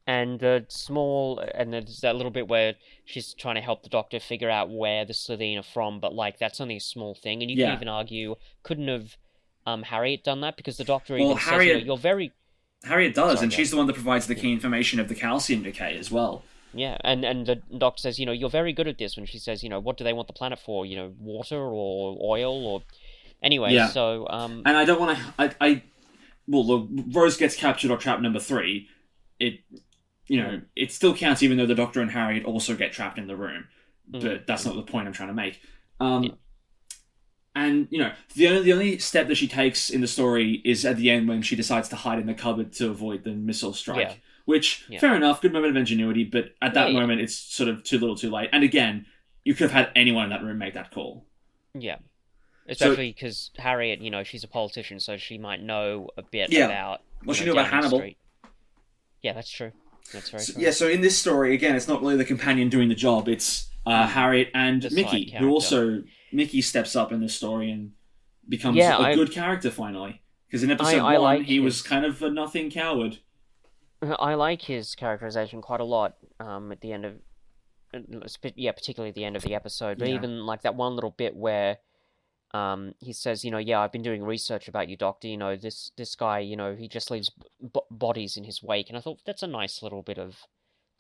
And and there's that little bit where she's trying to help the Doctor figure out where the Slitheen are from, but like that's only a small thing, and you could Yeah. even argue couldn't have Harriet done that because the Doctor Well, even says, you're very Harriet does, sorry, and go. she's the one that provides the Yeah. key information of the calcium decay as well. Yeah, and the Doctor says, you're very good at this when she says, what do they want the planet for? Water or oil or anyway, Yeah, so and I don't want to. Well, Rose gets captured or trapped number 3. It, it still counts even though the Doctor and Harriet also get trapped in the room. But that's not the point I'm trying to make. Yeah. And the only step that she takes in the story is at the end when she decides to hide in the cupboard to avoid the missile strike. Yeah. Which, Yeah. fair enough, good moment of ingenuity, but at that Yeah. moment it's sort of too little too late. And again, you could have had anyone in that room make that call. Yeah. Especially because Harriet, she's a politician, so she might know a bit about. Well, she knew about Downing Hannibal. Street. Yeah, that's true. That's very true. Yeah, so in this story, again, it's not really the companion doing the job, it's Harriet and The side Mickey, character. who also... Mickey steps up in this story and becomes good character, finally. Because in episode 1, he was kind of a nothing coward. I like his characterization quite a lot at the end of... particularly at the end of the episode. But even, like, that one little bit where he says, I've been doing research about you, Doctor. This guy, he just leaves bodies in his wake. And I thought that's a nice little bit of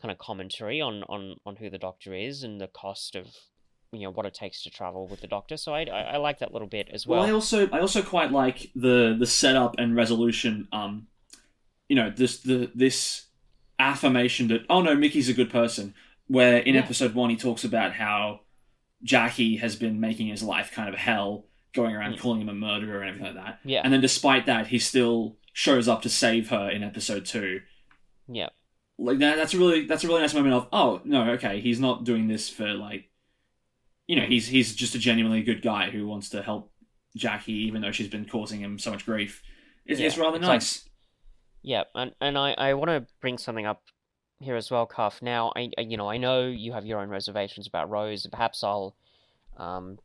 kind of commentary on who the Doctor is and the cost of, what it takes to travel with the Doctor. So I like that little bit as well. Well, I also quite like the setup and resolution. This affirmation that, oh no, Mickey's a good person. Where in episode 1 he talks about how Jackie has been making his life kind of hell, going around calling him a murderer and everything like that. Yeah. And then despite that, he still shows up to save her in episode 2. Yeah. Like that's a really nice moment of, oh no, okay, he's not doing this for like, he's just a genuinely good guy who wants to help Jackie even though she's been causing him so much grief. It's rather nice. Yeah, and I want to bring something up here as well, Cuff. Now, I know you have your own reservations about Rose. Perhaps I'll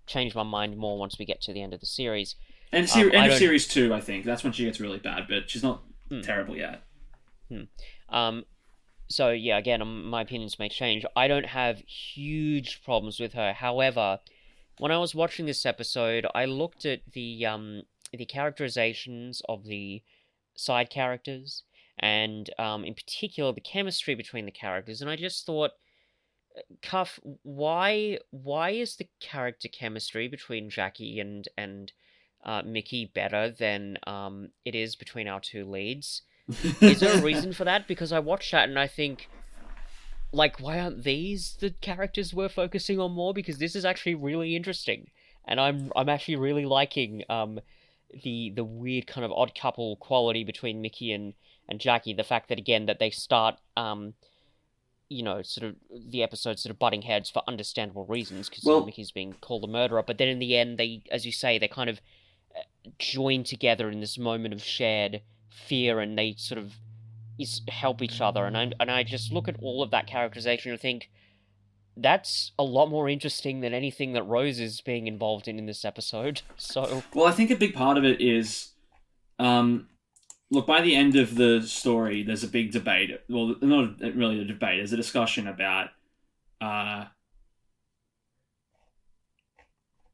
change my mind more once we get to the end of the series. And end of series 2, I think that's when she gets really bad, but she's not terrible yet. So yeah, again, my opinions may change. I don't have huge problems with her. However, when I was watching this episode, I looked at the characterizations of the side characters, and in particular the chemistry between the characters, and I just thought, Cuff, why is the character chemistry between Jackie and Mickey better than it is between our two leads? Is there a reason for that? Because I watched that and I think, like, why aren't these the characters we're focusing on more? Because this is actually really interesting, and I'm actually really liking the weird kind of odd couple quality between Mickey and Jackie. The fact that again that they start sort of the episode sort of butting heads for understandable reasons because Mickey's being called a murderer, but then in the end they, as you say, they kind of join together in this moment of shared fear, and they sort of help each other. And I just look at all of that characterization and think that's a lot more interesting than anything that Rose is being involved in this episode. So, well, I think a big part of it is, look, by the end of the story, there's a big debate. Well, not really a debate. There's a discussion about,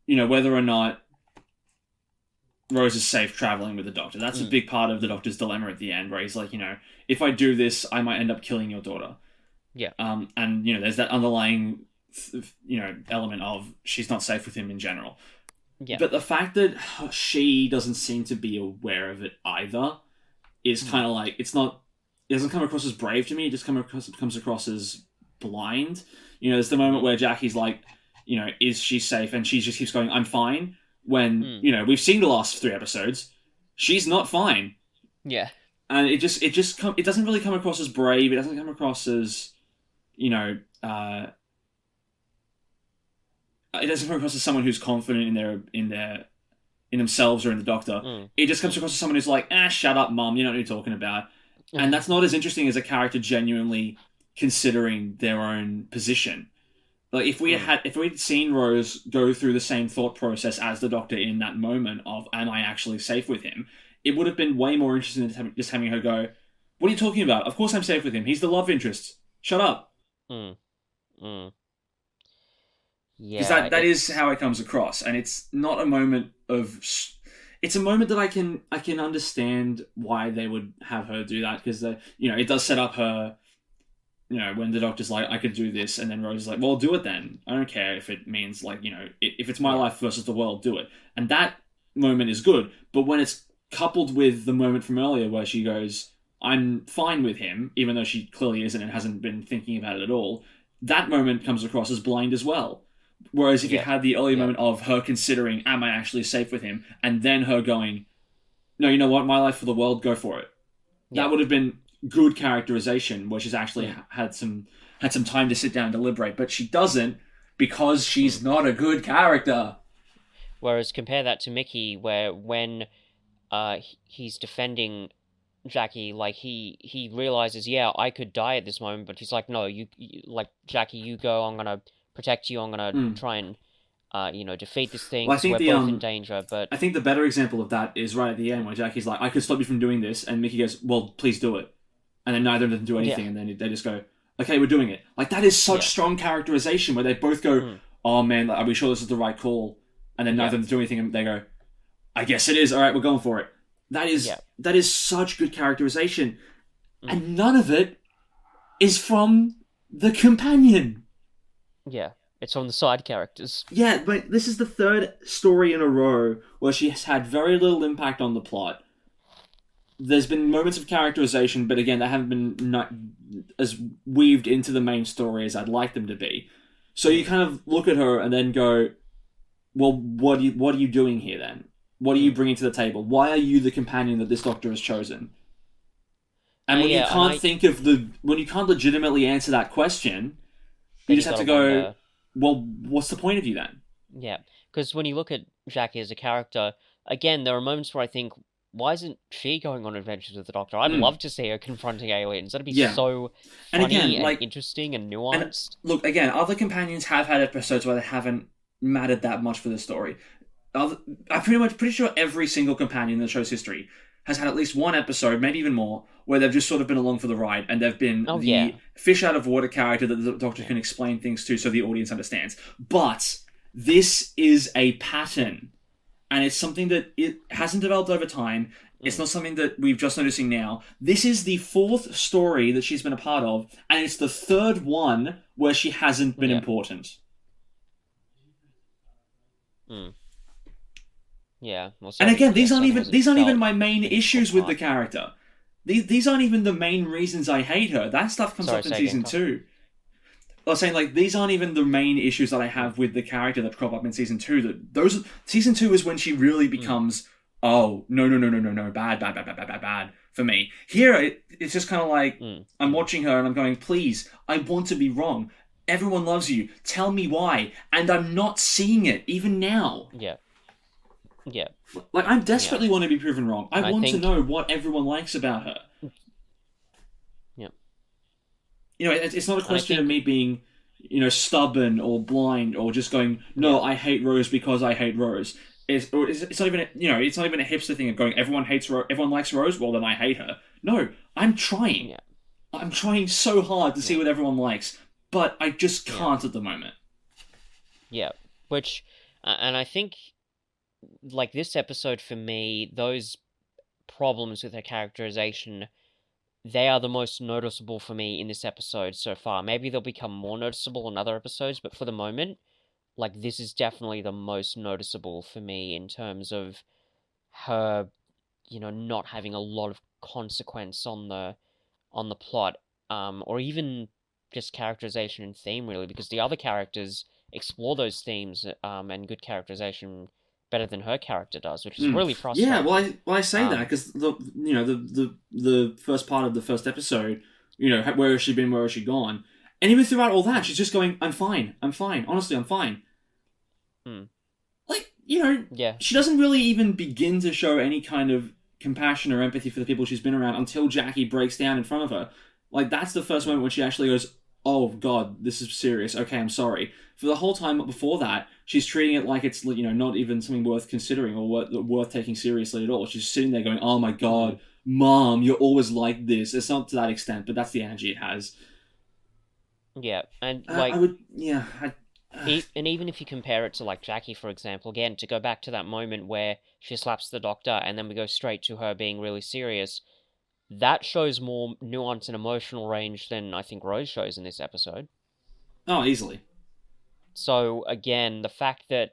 whether or not Rose is safe traveling with the Doctor. That's a big part of the Doctor's dilemma at the end, where he's like, if I do this, I might end up killing your daughter. Yeah. And there's that underlying, element of she's not safe with him in general. Yeah. But the fact that she doesn't seem to be aware of it either is Mm. kind of like it's not. It doesn't come across as brave to me. It just comes across as blind. There's the moment Mm-hmm. where Jackie's like, is she safe? And she just keeps going, "I'm fine." When Mm. we've seen the last 3 episodes, she's not fine, Yeah. and it doesn't really come across as brave. It doesn't come across as you know. It doesn't come across as someone who's confident in themselves or in the Doctor. Mm. It just comes Mm. across as someone who's like, shut up, mum, you know what you're talking about. And that's not as interesting as a character genuinely considering their own position. Like if we'd seen Rose go through the same thought process as the Doctor in that moment of am I actually safe with him, it would have been way more interesting than just having her go, "What are you talking about? Of course I'm safe with him. He's the love interest. Shut up." Mm. Mm. Because Yeah, that is it's how it comes across, and it's not a moment of. It's a moment that I can understand why they would have her do that because it does set up her. When the Doctor's like, I could do this, and then Rose is like, well, do it then. I don't care if it means like if it's my yeah. life versus the world, do it. And that moment is good, but when it's coupled with the moment from earlier where she goes, I'm fine with him, even though she clearly isn't and hasn't been thinking about it at all. That moment comes across as blind as well. Whereas if you Yeah. had the earlier Yeah. moment of her considering, am I actually safe with him? And then her going, no, you know what? My life for the world, go for it. Yeah. That would have been good characterization where she's actually Mm. had some time to sit down and deliberate. But she doesn't because she's not a good character. Whereas compare that to Mickey, where when he's defending Jackie, like he realizes, yeah, I could die at this moment, but he's like, no, you like Jackie, you go. I'm gonna protect you. I'm gonna Mm. try and defeat this thing Well, because we're both in danger. But I think the better example of that is right at the end where Jackie's like, I could stop you from doing this, and Mickey goes, well, please do it. And then neither of them do anything, yeah, and then they just go, okay, we're doing it. Like, that is such Yeah. strong characterization where they both go, Mm. oh man, like, are we sure this is the right call? And then neither Yeah. of them do anything, and they go, I guess it is. All right, we're going for it. That is Yeah. such good characterization, Mm. and none of it is from the companion. yeah, it's on the side characters. Yeah, but this is the third story in a row where she has had very little impact on the plot. There's been moments of characterization, but again, they haven't been not as weaved into the main story as I'd like them to be. So you kind of look at her and then go, well, what are you doing here then? What are you bringing to the table? Why are you the companion that this Doctor has chosen? And when you when you can't legitimately answer that question, you just have to go, wonder, well, what's the point of you then? yeah, because when you look at Jackie as a character, again, there are moments where I think, why isn't she going on adventures with the Doctor? I'd love to see her confronting aliens. That'd be so And funny again, and like- interesting and nuanced. Look, again, other companions have had episodes where they haven't mattered that much for the story. I'm pretty sure every single companion in the show's history has had at least one episode, maybe even more, where they've just sort of been along for the ride and they've been Oh, the yeah. fish out of water character that the Doctor can explain things to so the audience understands. But this is a pattern, and it's something that it hasn't developed over time. It's not something that we've just noticing now. This is the fourth story that she's been a part of, and it's the third one where she hasn't been Yeah. important. Yeah. Well, And again, these aren't certainly even felt my main meaningful issues with the part. character. These aren't even the main reasons I hate her. That stuff comes Sorry, up in say season again, 2. I was saying, like, these aren't even the main issues that I have with the character that crop up in season 2. Season 2 is when she really becomes, oh, no, bad for me. Here, it's just kind of like, I'm watching her and I'm going, please, I want to be wrong. Everyone loves you. Tell me why. And I'm not seeing it, even now. Yeah. Yeah. Like, I desperately want to be proven wrong. I want to think- know what everyone likes about her. Yeah. It's not a question of me being, stubborn or blind or just going, no, I hate Rose because I hate Rose. It's not even, it's not even a hipster thing of going, everyone likes Rose, well, then I hate her. No, I'm trying. Yeah. I'm trying so hard to see what everyone likes, but I just can't at the moment. Yeah. Which, and I think, like, this episode for me, those problems with her characterization, they are the most noticeable for me in this episode so far. Maybe they'll become more noticeable in other episodes, but for the moment, like this is definitely the most noticeable for me in terms of her, not having a lot of consequence on the plot, or even just characterization and theme, really, because the other characters explore those themes, and good characterization better than her character does, which is really Yeah, frustrating. I say that because the first part of the first episode, where has she been, where has she gone, and even throughout all that, she's just going, I'm fine, honestly, I'm fine. Hmm. Like, Yeah, she doesn't really even begin to show any kind of compassion or empathy for the people she's been around until Jackie breaks down in front of her. Like, that's the first moment when she actually goes, oh god, this is serious, okay, I'm sorry. For the whole time before that, she's treating it like it's, not even something worth considering or worth taking seriously at all. She's sitting there going, oh my god, Mom, you're always like this. It's not to that extent, but that's the energy it has. yeah, and I would, yeah, and even if you compare it to like Jackie, for example, again, to go back to that moment where she slaps the doctor and then we go straight to her being really serious, that shows more nuance and emotional range than I think Rose shows in this episode. oh, easily. So again, the fact that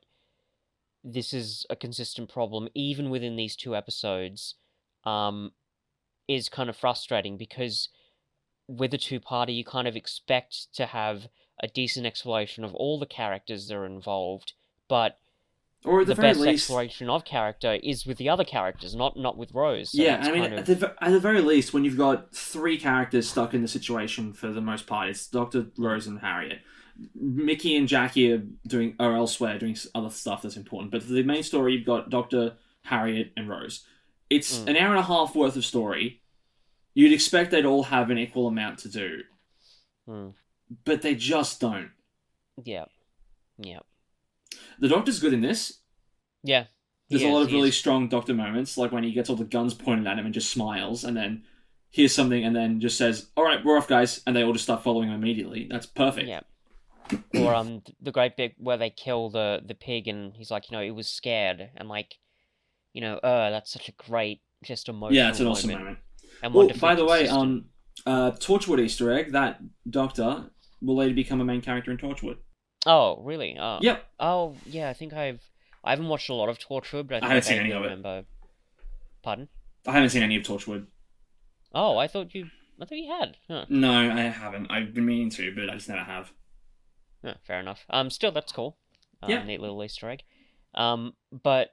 this is a consistent problem, even within these two episodes, um, is kind of frustrating because with a two-parter, you kind of expect to have a decent exploration of all the characters that are involved, but Or at the the very best least, exploration of character is with the other characters, not with Rose. So yeah, that's I mean, kind of at the very least, when you've got three characters stuck in the situation for the most part, it's Doctor, Rose, and Harriet. Mickey and Jackie are elsewhere doing other stuff that's important, but for the main story, you've got Doctor, Harriet, and Rose. It's an hour and a half worth of story. You'd expect they'd all have an equal amount to do, but they just don't. yeah, yeah, The Doctor's good in this. yeah. There's a lot of really strong Doctor moments, like when he gets all the guns pointed at him and just smiles, and then hears something and then just says, "All right, we're off, guys," and they all just start following him immediately. That's perfect. Yeah. Or the great bit where they kill the pig and he's like, it was scared and like, that's such a great just emotional Yeah, it's an moment. awesome moment. And Well, wonderfully by the way, consistent. Torchwood Easter egg, that Doctor will later become a main character in Torchwood. Oh, really? Oh. Yep. Oh, yeah, I haven't watched a lot of Torchwood, but I haven't think seen any vaguely of it. remember. Pardon? I haven't seen any of Torchwood. Oh, I thought you had. Huh. No, I haven't. I've been meaning to, but I just never have. Oh, fair enough. Still, that's cool. Yeah. Neat little Easter egg. But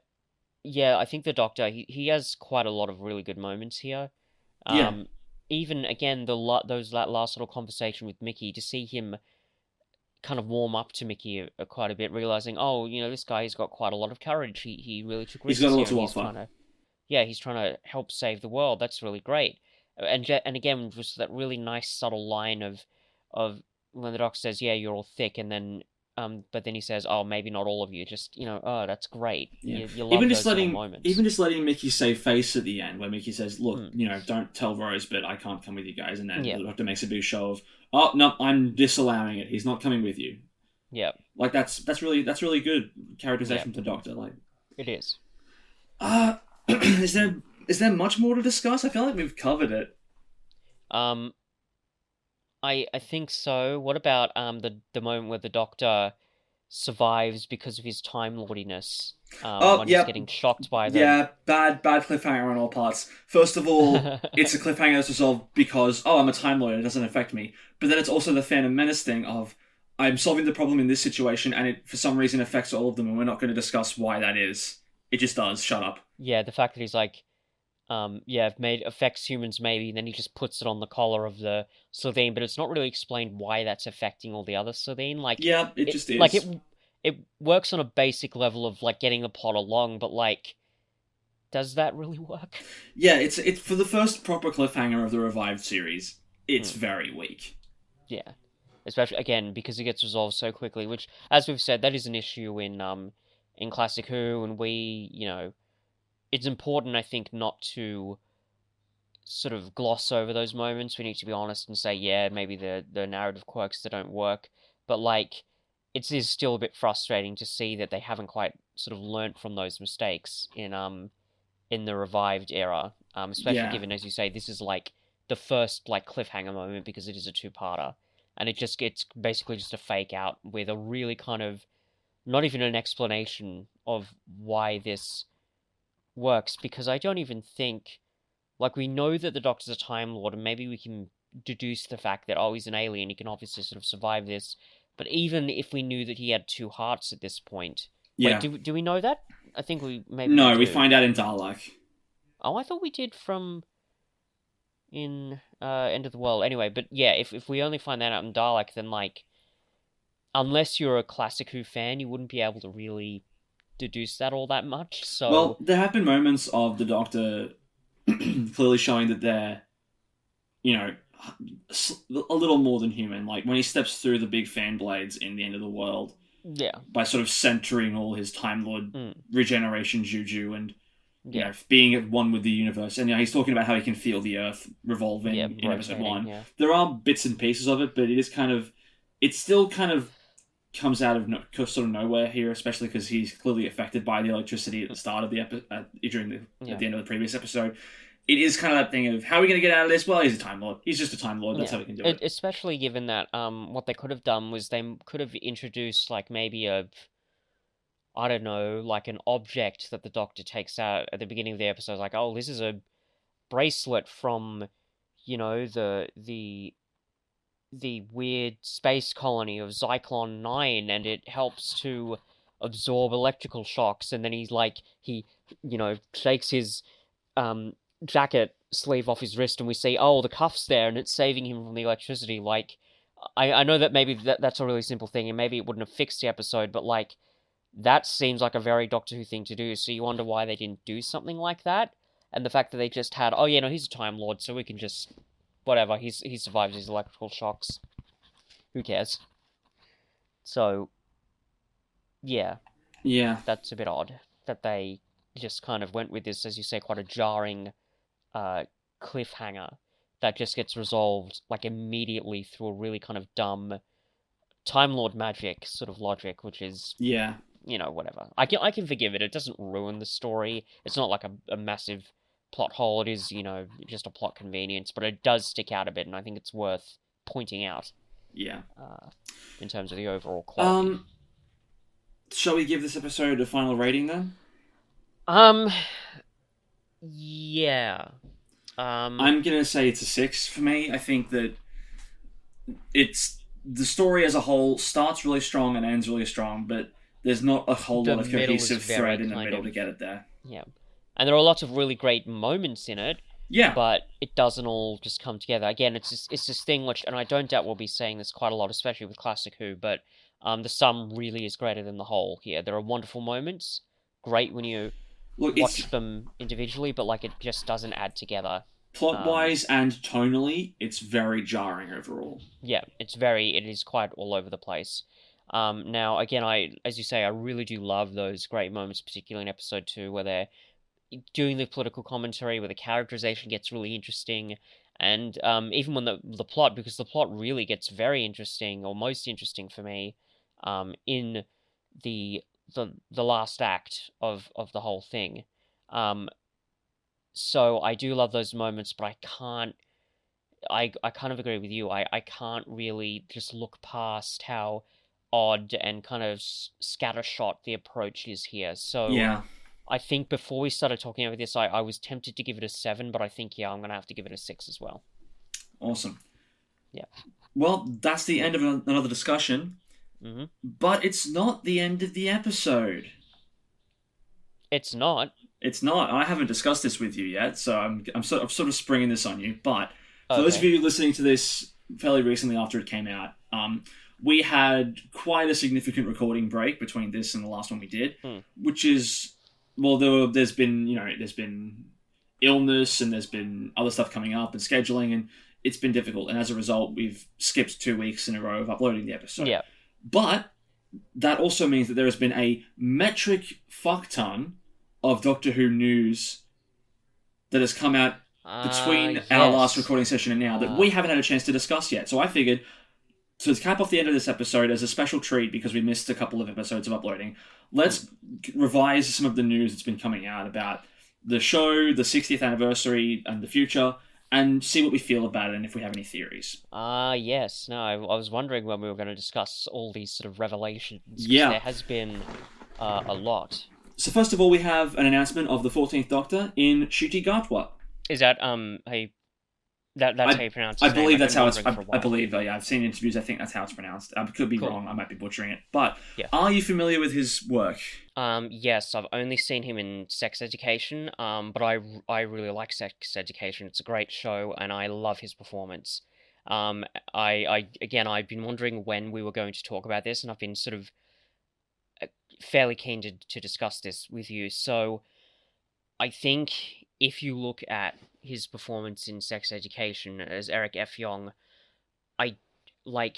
yeah, I think the Doctor he has quite a lot of really good moments here. Yeah. Even again that last little conversation with Mickey, to see him kind of warm up to Mickey quite a bit, realizing, oh, this guy has got quite a lot of courage. He really took risks He's got a lot here, to and offer. he's trying to help save the world. That's really great. And again, just that really nice subtle line of when the Doctor says, "Yeah, you're all thick," and then but then he says, "Oh, maybe not all of you." Just oh, that's great. Yeah. You love those little moments. Even just letting Mickey save face at the end, where Mickey says, "Look, don't tell Rose, but I can't come with you guys," and then the Doctor makes a big show of, "Oh no, I'm disallowing it. He's not coming with you." Yeah. Like that's really good characterization from the Doctor. Like it is. Is there much more to discuss? I feel like we've covered it. I think so. What about the moment where the Doctor survives because of his Time Lordiness? When he's getting shocked by the... Yeah, bad cliffhanger on all parts. First of all, it's a cliffhanger that's resolved because, oh, I'm a Time Lord, it doesn't affect me. But then it's also the Phantom Menace thing of, I'm solving the problem in this situation and it, for some reason, affects all of them and we're not going to discuss why that is. It just does. Shut up. Yeah, the fact that he's like, affects humans maybe, and then he just puts it on the collar of the Slitheen, but it's not really explained why that's affecting all the other Slitheen. Like, yeah, it just is. Like, it works on a basic level of, like, getting the plot along, but, like, does that really work? Yeah, it's for the first proper cliffhanger of the revived series, it's very weak. Yeah. Especially, again, because it gets resolved so quickly, which, as we've said, that is an issue in Classic Who, and it's important, I think, not to sort of gloss over those moments. We need to be honest and say, yeah, maybe the narrative quirks that don't work, but like it is still a bit frustrating to see that they haven't quite sort of learnt from those mistakes in the revived era. Especially given, as you say, this is like the first like cliffhanger moment because it is a two-parter, and it's basically just a fake out with a really kind of not even an explanation of why this works, because I don't even think, like, we know that the Doctor's a Time Lord, and maybe we can deduce the fact that, oh, he's an alien, he can obviously sort of survive this. But even if we knew that he had two hearts at this point, wait, Yeah. do we know that? I think we No, we do. find out in Dalek. Oh, I thought we did from in End of the World. Anyway, but yeah, if we only find that out in Dalek, then like, unless you're a classic Who fan, you wouldn't be able to really deduce that all that much. So Well, there have been moments of the Doctor clearly showing that they're, you know, a little more than human. Like when he steps through the big fan blades in the End of the World yeah, by sort of centering all his Time Lord mm, regeneration juju and yeah, being at one with the universe. And he's talking about how he can feel the Earth revolving yeah, in episode rotating, one. yeah, There are bits and pieces of it, but it still kind of comes out of sort of nowhere here, especially because he's clearly affected by the electricity at the start of the at the end of the previous episode. It is kind of that thing of how are we going to get out of this? Well, he's a Time Lord. He's just a Time Lord. That's how we can do it. Especially given that what they could have done was they could have introduced like maybe a, I don't know, like an object that the Doctor takes out at the beginning of the episode, like, oh, this is a bracelet from, the weird space colony of Zyklon 9, and it helps to absorb electrical shocks. And then he shakes his jacket sleeve off his wrist, and we see, oh, the cuff's there, and it's saving him from the electricity. Like, I know that maybe that's a really simple thing, and maybe it wouldn't have fixed the episode, but like, that seems like a very Doctor Who thing to do. So you wonder why they didn't do something like that. And the fact that they just had, oh yeah, no, he's a Time Lord, so we can just whatever. He survives his electrical shocks. Who cares? So yeah, Yeah. that's a bit odd that they just kind of went with this, as you say, quite a jarring cliffhanger that just gets resolved like immediately through a really kind of dumb Time Lord magic sort of logic, which is Yeah. whatever. I can forgive it. It doesn't ruin the story. It's not like a massive plot hole. It is, just a plot convenience, but it does stick out a bit, and I think it's worth pointing out Yeah. in terms of the overall quality. Shall we give this episode a final rating then? Yeah. I'm gonna say it's a 6 for me. I think that it's the story as a whole starts really strong and ends really strong, but there's not a whole The lot of middle is cohesive very thread in the kind middle of- to get it there. Yeah. And there are lots of really great moments in it, Yeah. but it doesn't all just come together. Again, it's this thing which, and I don't doubt we'll be saying this quite a lot, especially with Classic Who, but the sum really is greater than the whole here. There are wonderful moments, great when you Look, watch it's them individually, but like it just doesn't add together. plot wise and tonally, it's very jarring overall. Yeah, it is quite all over the place. Now again, as you say, I really do love those great moments, particularly in episode 2, where they're doing the political commentary, where the characterization gets really interesting, and even when the plot, because the plot really gets very interesting, or most interesting for me, in the the last act of the whole thing. So I do love those moments, but I can't. I kind of agree with you. I can't really just look past how odd and kind of scattershot the approach is here. So Yeah. I think before we started talking about this, I was tempted to give it a 7, but I think, yeah, I'm going to have to give it a 6 as well. Awesome. Yeah. Well, that's the end of another discussion, Hmm. but it's not the end of the episode. It's not. It's not. I haven't discussed this with you yet, so I'm sort of springing this on you. But for those of Okay. you listening to this fairly recently after it came out, we had quite a significant recording break between this and the last one we did, which is there's been illness and there's been other stuff coming up and scheduling, and it's been difficult. And as a result, we've skipped 2 weeks in a row of uploading the episode. Yeah. But that also means that there has been a metric fuck ton of Doctor Who news that has come out between our last recording session and now that we haven't had a chance to discuss yet. So I figured, to cap off the end of this episode as a special treat because we missed a couple of episodes of uploading, let's revise some of the news that's been coming out about the show, the 60th anniversary, and the future, and see what we feel about it and if we have any theories. Yes. No, I was wondering when we were going to discuss all these sort of revelations, because Yeah. there has been a lot. So first of all, we have an announcement of the 14th Doctor in Ncuti Gatwa. Is that that's how you pronounce I his name? believe I've that's been how it's. wondering for a I while. believe. Yeah, I've seen interviews. I think that's how it's pronounced. I could be Cool. wrong. I might be butchering it. But Yeah. are you familiar with his work? Yes, I've only seen him in Sex Education. But I really like Sex Education. It's a great show, and I love his performance. I've been wondering when we were going to talk about this, and I've been sort of fairly keen to discuss this with you. So I think if you look at his performance in Sex Education as Eric F. Young, I like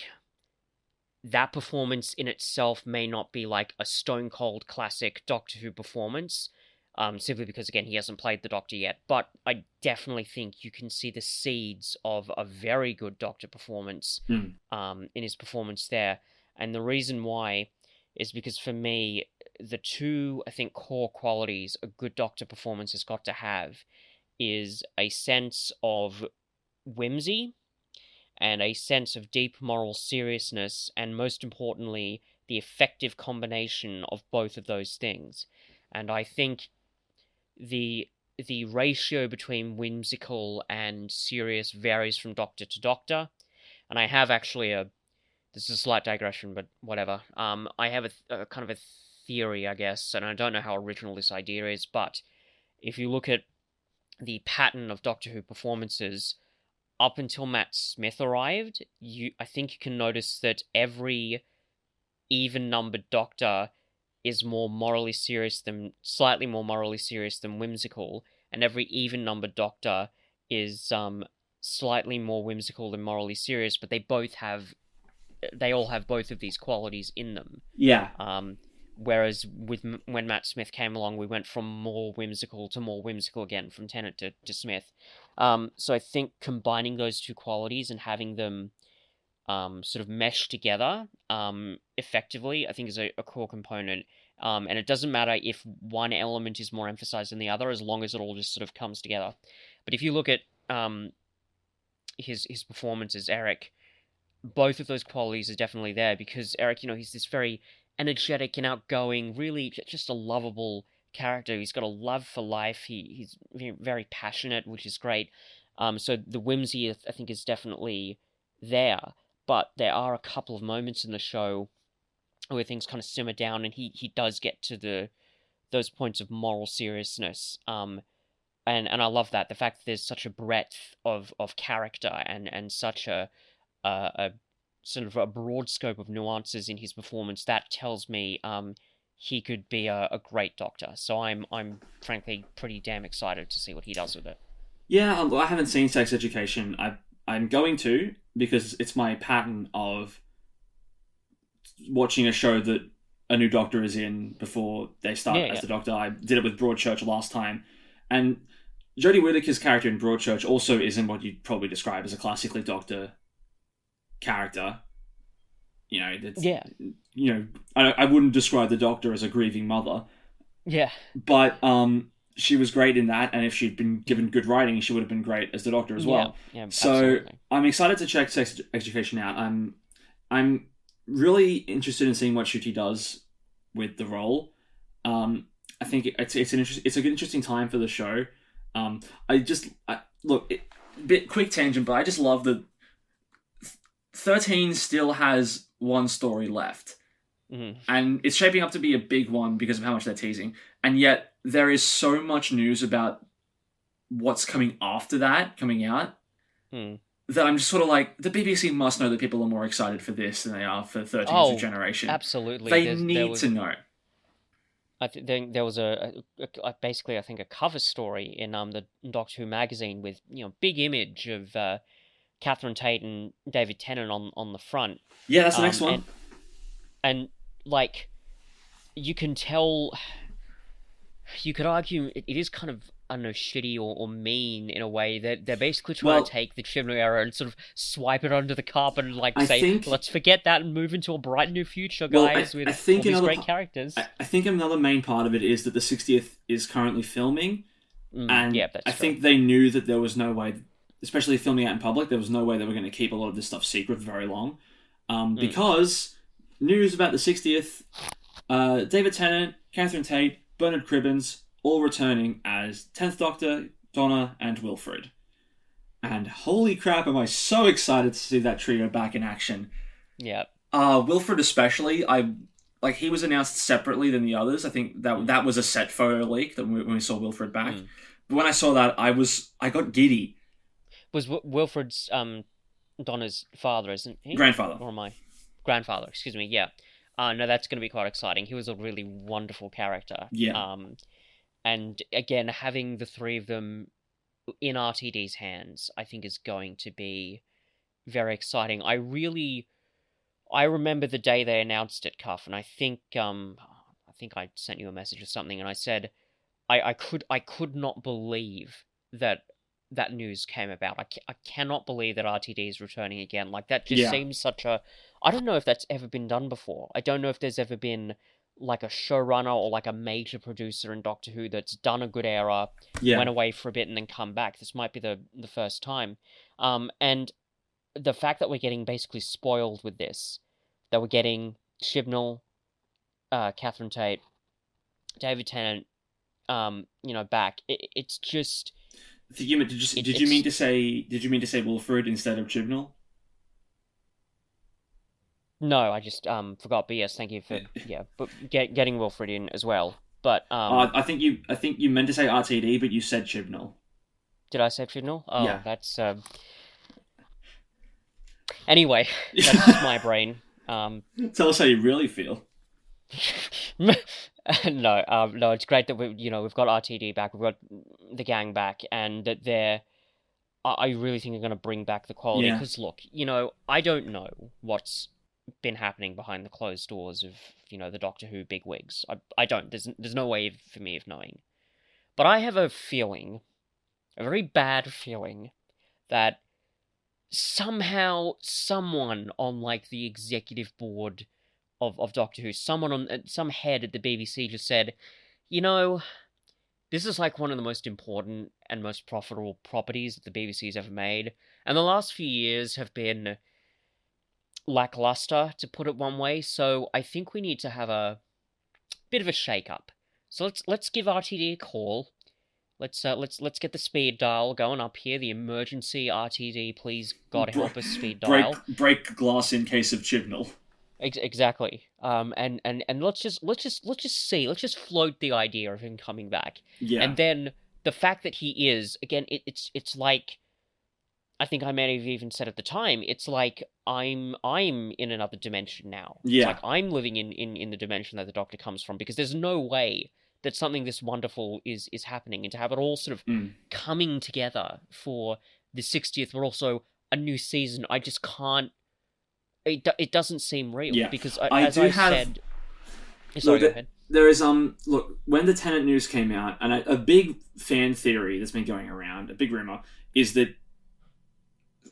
that performance in itself may not be like a stone cold classic Doctor Who performance, simply because again he hasn't played the Doctor yet. But I definitely think you can see the seeds of a very good Doctor performance, in his performance there. And the reason why is because for me, the two I think core qualities a good Doctor performance has got to have is a sense of whimsy and a sense of deep moral seriousness, and most importantly, the effective combination of both of those things. And I think the ratio between whimsical and serious varies from Doctor to Doctor. And I have actually this is a slight digression, but whatever. I have a kind of a theory, I guess, and I don't know how original this idea is, but if you look at the pattern of Doctor Who performances up until Matt Smith arrived, I think you can notice that every even-numbered Doctor is slightly more morally serious than whimsical, and every even-numbered Doctor is slightly more whimsical than morally serious, but they all have both of these qualities in them. Yeah. Whereas when Matt Smith came along, we went from more whimsical to more whimsical again, from Tennant to Smith. So I think combining those two qualities and having them sort of mesh together effectively, I think is a core component. And it doesn't matter if one element is more emphasized than the other, as long as it all just sort of comes together. But if you look at his performance as Eric, both of those qualities are definitely there, because Eric, he's this very energetic and outgoing, really just a lovable character. He's got a love for life. He's very passionate, which is great. So the whimsy, I think, is definitely there. But there are a couple of moments in the show where things kind of simmer down, and he does get to those points of moral seriousness. And I love that, the fact that there's such a breadth of character and such a sort of a broad scope of nuances in his performance. That tells me he could be a great Doctor. So I'm frankly pretty damn excited to see what he does with it. Yeah, I haven't seen Sex Education. I'm going to, because it's my pattern of watching a show that a new Doctor is in before they start as the Doctor. I did it with Broadchurch last time. And Jodie Whittaker's character in Broadchurch also isn't what you'd probably describe as a classically Doctor character. I wouldn't describe the Doctor as a grieving mother. Yeah. But she was great in that, and if she'd been given good writing, she would have been great as the Doctor as well. Yeah, so absolutely. I'm excited to check Sex Education out. I'm really interested in seeing what Ncuti does with the role. I think it's an interesting time for the show. Bit quick tangent, but I just love that 13 still has one story left. Mm-hmm. And it's shaping up to be a big one because of how much they're teasing. And yet there is so much news about what's coming after that coming out that I'm just sort of like, the BBC must know that people are more excited for this than they are for 13's New Generation. Absolutely. They need to know. I think there was basically, I think, a cover story in the Doctor Who magazine with big image of Catherine Tate and David Tennant on the front. Yeah, that's the next one. And like, you can tell. You could argue it is kind of, I don't know, shitty or mean in a way that they're basically trying to take the Chibnall era and sort of swipe it under the carpet and let's forget that and move into a bright new future, guys, with all these great characters. I think another main part of it is that the 60th is currently filming, and that's I true. think they knew that there was no way especially filming out in public. There was no way they were going to keep a lot of this stuff secret for very long, Mm. because news about the 60th, David Tennant, Catherine Tate, Bernard Cribbins, all returning as 10th Doctor, Donna, and Wilfred. And holy crap, am I so excited to see that trio back in action. Yeah. Wilfred especially, he was announced separately than the others. I think that was a set photo leak that when we saw Wilfred back. But when I saw that, I got giddy. Was Wilfred's Donna's father, isn't he? Grandfather. Or my grandfather, excuse me, yeah. No, that's going to be quite exciting. He was a really wonderful character. Yeah. And again, having the three of them in RTD's hands, I think is going to be very exciting. I remember the day they announced it, Cuff, and I think I sent you a message or something, and I said I could not believe that news came about. I cannot believe that RTD is returning again. Like, that just seems such a... I don't know if that's ever been done before. I don't know if there's ever been like a showrunner or like a major producer in Doctor Who that's done a good era, went away for a bit and then come back. This might be the first time. And the fact that we're getting basically spoiled with this, that we're getting Chibnall, Catherine Tate, David Tennant, back. It's just... Did you mean to say Wilfred instead of Chibnall? No, I just forgot. But yes, thank you for but getting Wilfred in as well. But I think you meant to say RTD, but you said Chibnall. Did I say Chibnall? Oh, yeah. That's anyway. That's just my brain. Tell us how you really feel. No, it's great that we've got RTD back, we've got the gang back, and that I really think they're going to bring back the quality. Because look, I don't know what's been happening behind the closed doors of the Doctor Who bigwigs. I don't. There's no way for me of knowing, but I have a feeling, a very bad feeling, that somehow someone on like the executive board of Doctor Who, someone on some head at the BBC just said, this is like one of the most important and most profitable properties that the BBC's ever made, and the last few years have been lackluster, to put it one way. So I think we need to have a bit of a shake-up. So let's give RTD a call. Let's get the speed dial going up here. The emergency RTD, please God help us speed dial. Break glass in case of Chibnall. Exactly. And let's just see. Let's just float the idea of him coming back. Yeah. And then the fact that he is, again, it's like, I think I may have even said at the time, it's like I'm in another dimension now. Yeah. It's like I'm living in the dimension that the Doctor comes from, because there's no way that something this wonderful is happening, and to have it all sort of coming together for the 60th, but also a new season, I just can't. It doesn't seem real, because Sorry, go ahead. There is look, when the Tennant news came out, and a big fan theory that's been going around, a big rumor, is that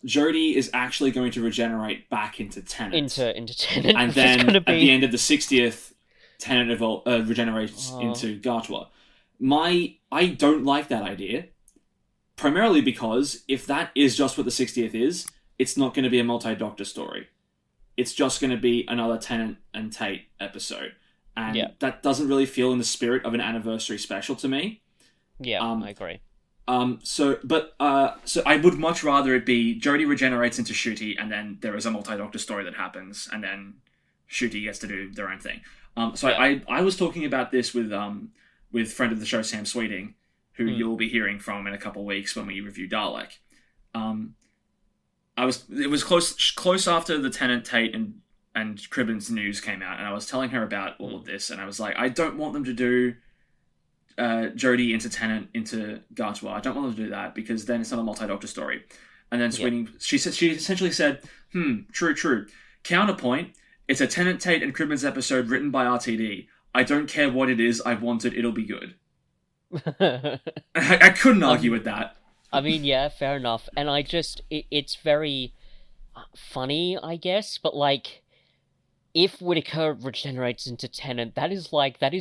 Jodie is actually going to regenerate back into Tennant. Into Tennant. And then at the end of the 60th, Tennant regenerates into Gartwa. I don't like that idea, primarily because if that is just what the 60th is, it's not going to be a multi-Doctor story. It's just going to be another Tennant and Tate episode. And that doesn't really feel in the spirit of an anniversary special to me. Yeah, I agree. So I would much rather it be Jodie regenerates into Ncuti, and then there is a multi-Doctor story that happens, and then Ncuti gets to do their own thing. I was talking about this with friend of the show Sam Sweeting, who you'll be hearing from in a couple of weeks when we review Dalek. It was close after the Tennant, Tate, and Cribbins news came out, and I was telling her about all of this, and I was like, I don't want them to do Jodie into Tennant into Gartwa. I don't want them to do that, because then it's not a multi-Doctor story. And then Sweeting, she essentially said, true. Counterpoint, it's a Tennant, Tate, and Cribbins episode written by RTD. I don't care what it is, I want it, it'll be good. I couldn't argue with that. I mean, yeah, fair enough. And I just, it's very funny, I guess, but like, if Whittaker regenerates into Tennant, that is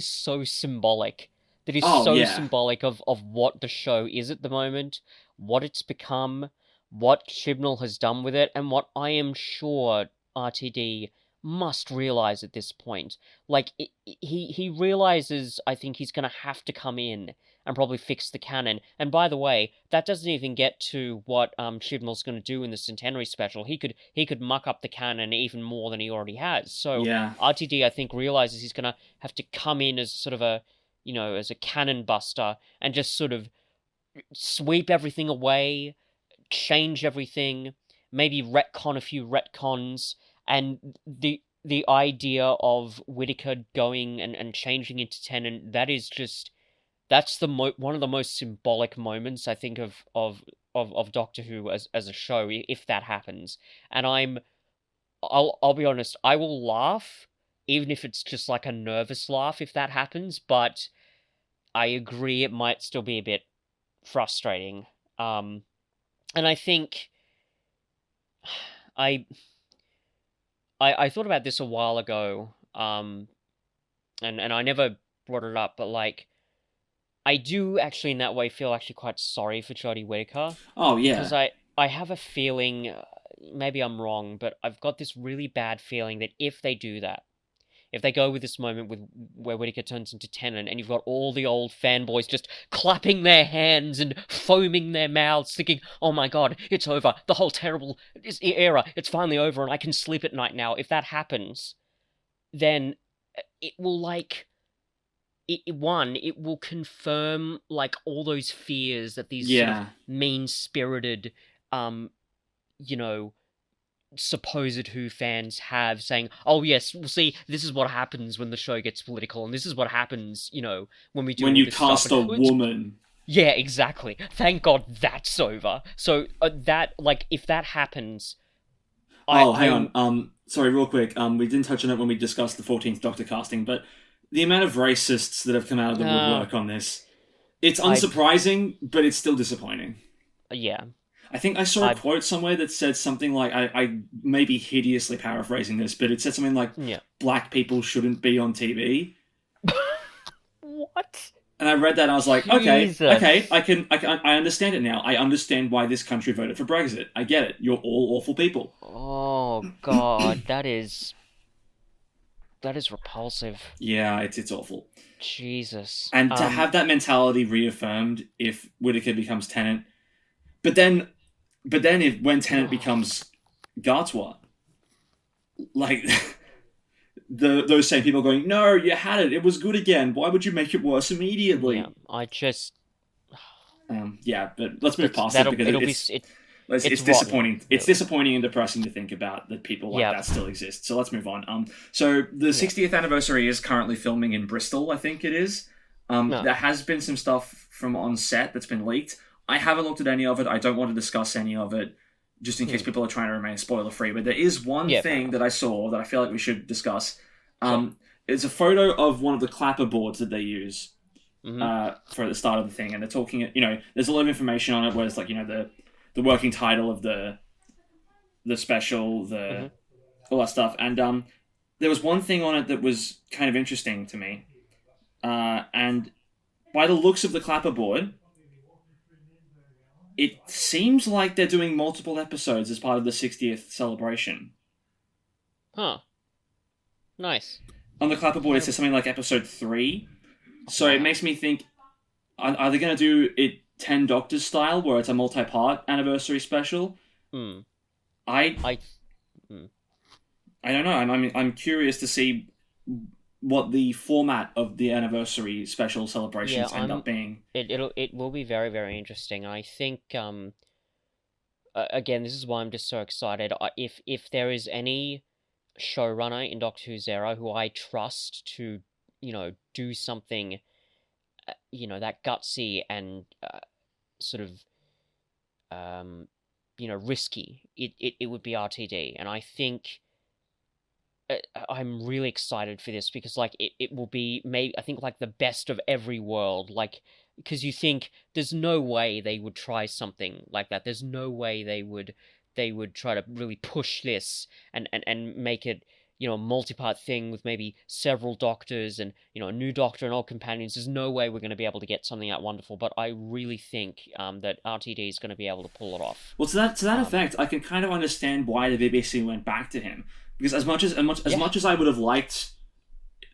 so symbolic. That is symbolic of what the show is at the moment, what it's become. what Chibnall has done with it, and what I am sure RTD must realize at this point. Like, he realizes, I think he's going to have to come in and probably fix the canon. And by the way, that doesn't even get to what Chibnall's going to do in the Centenary special. He could muck up the canon even more than he already has. So Yeah. RTD, I think, realizes he's going to have to come in as sort of a, as a cannon buster and just sort of sweep everything away, change everything, maybe retcon a few retcons, and the idea of Whittaker going and changing into Tennant, that is just that's one of the most symbolic moments I think of Doctor Who as a show if that happens. And I'll be honest, I will laugh even if it's just like a nervous laugh if that happens, but I agree it might still be a bit frustrating. And I think I I thought about this a while ago, and I never brought it up, but like I do actually in that way feel actually quite sorry for Jodie Whittaker Oh because yeah. I have a feeling, maybe I'm wrong, but I've got this really bad feeling that if they do that, if they go with this moment with where Whittaker turns into Tennant, and you've got all the old fanboys just clapping their hands and foaming their mouths, thinking, "Oh my God, it's over! The whole terrible era, it's finally over, and I can sleep at night now." If that happens, then it will like it will confirm like all those fears that these sort of Yeah. mean-spirited, um, you know, supposed Who fans have, saying, "Oh yes, we'll see. This is what happens when the show gets political, and this is what happens, when we do When all you this stuff." cast a woman. Yeah, exactly. Thank God that's over. So that, like, if that happens, I Oh, hang I on. Sorry, real quick. We didn't touch on it when we discussed the 14th Doctor casting, but the amount of racists that have come out of the uh, woodwork on this, it's I unsurprising, but it's still disappointing. yeah, I think I saw a I quote somewhere that said something like, I may be hideously paraphrasing this, but it said something like, yeah. black people shouldn't be on TV. What? And I read that and I was like, okay, Jesus. I understand it now. I understand why this country voted for Brexit. I get it. You're all awful people. Oh God, that is repulsive. Yeah, it's awful. Jesus. And to have that mentality reaffirmed if Whittaker becomes Tennant, but then, if when Tennant becomes Gartwa, like those same people going, no, you had it. It was good again. Why would you make it worse Yeah, immediately? I just Yeah, but let's move that's past it that'll because it'll be it's it's rotten. disappointing. It's disappointing and depressing to think about that people like Yeah, that still exist. So let's move on. So the yeah, 60th anniversary is currently filming in Bristol. I think it is. no, There has been some stuff from on set that's been leaked. I haven't looked at any of it. I don't want to discuss any of it, just in case hmm. people are trying to remain spoiler free. But there is one Yeah, fair thing enough. that I saw that I feel like we should discuss. Sure. It's a photo of one of the clapper boards that they use Mm-hmm. for the start of the thing, and they're talking. There's a lot of information on it, where it's like the working title of the special, Mm-hmm. the all that stuff, and there was one thing on it that was kind of interesting to me, and by the looks of the clapperboard, it seems like they're doing multiple episodes as part of the 60th celebration. Huh. Nice. On the clapperboard, it No. says something like episode 3, so it Wow. makes me think: are they going to do it 10 Doctors style, where it's a multi-part anniversary special? Hmm. I I. Hmm. I don't know. I'm curious to see what the format of the anniversary special Yeah. celebrations end up being. It will be very very interesting. I think again, this is why I'm just so excited. If there is any showrunner in Doctor Who's era who I trust to do something that gutsy and sort of risky, it would be RTD. And I think I'm really excited for this because like it will be maybe I think like the best of every world, like because you think there's no way they would try something like that. There's no way they would try to really push this and make it a multi-part thing with maybe several doctors and, a new doctor and old companions. There's no way we're going to be able to get something that wonderful, but I really think that RTD is going to be able to pull it off. Well, to that effect, I can kind of understand why the BBC went back to him, because as much as I would have liked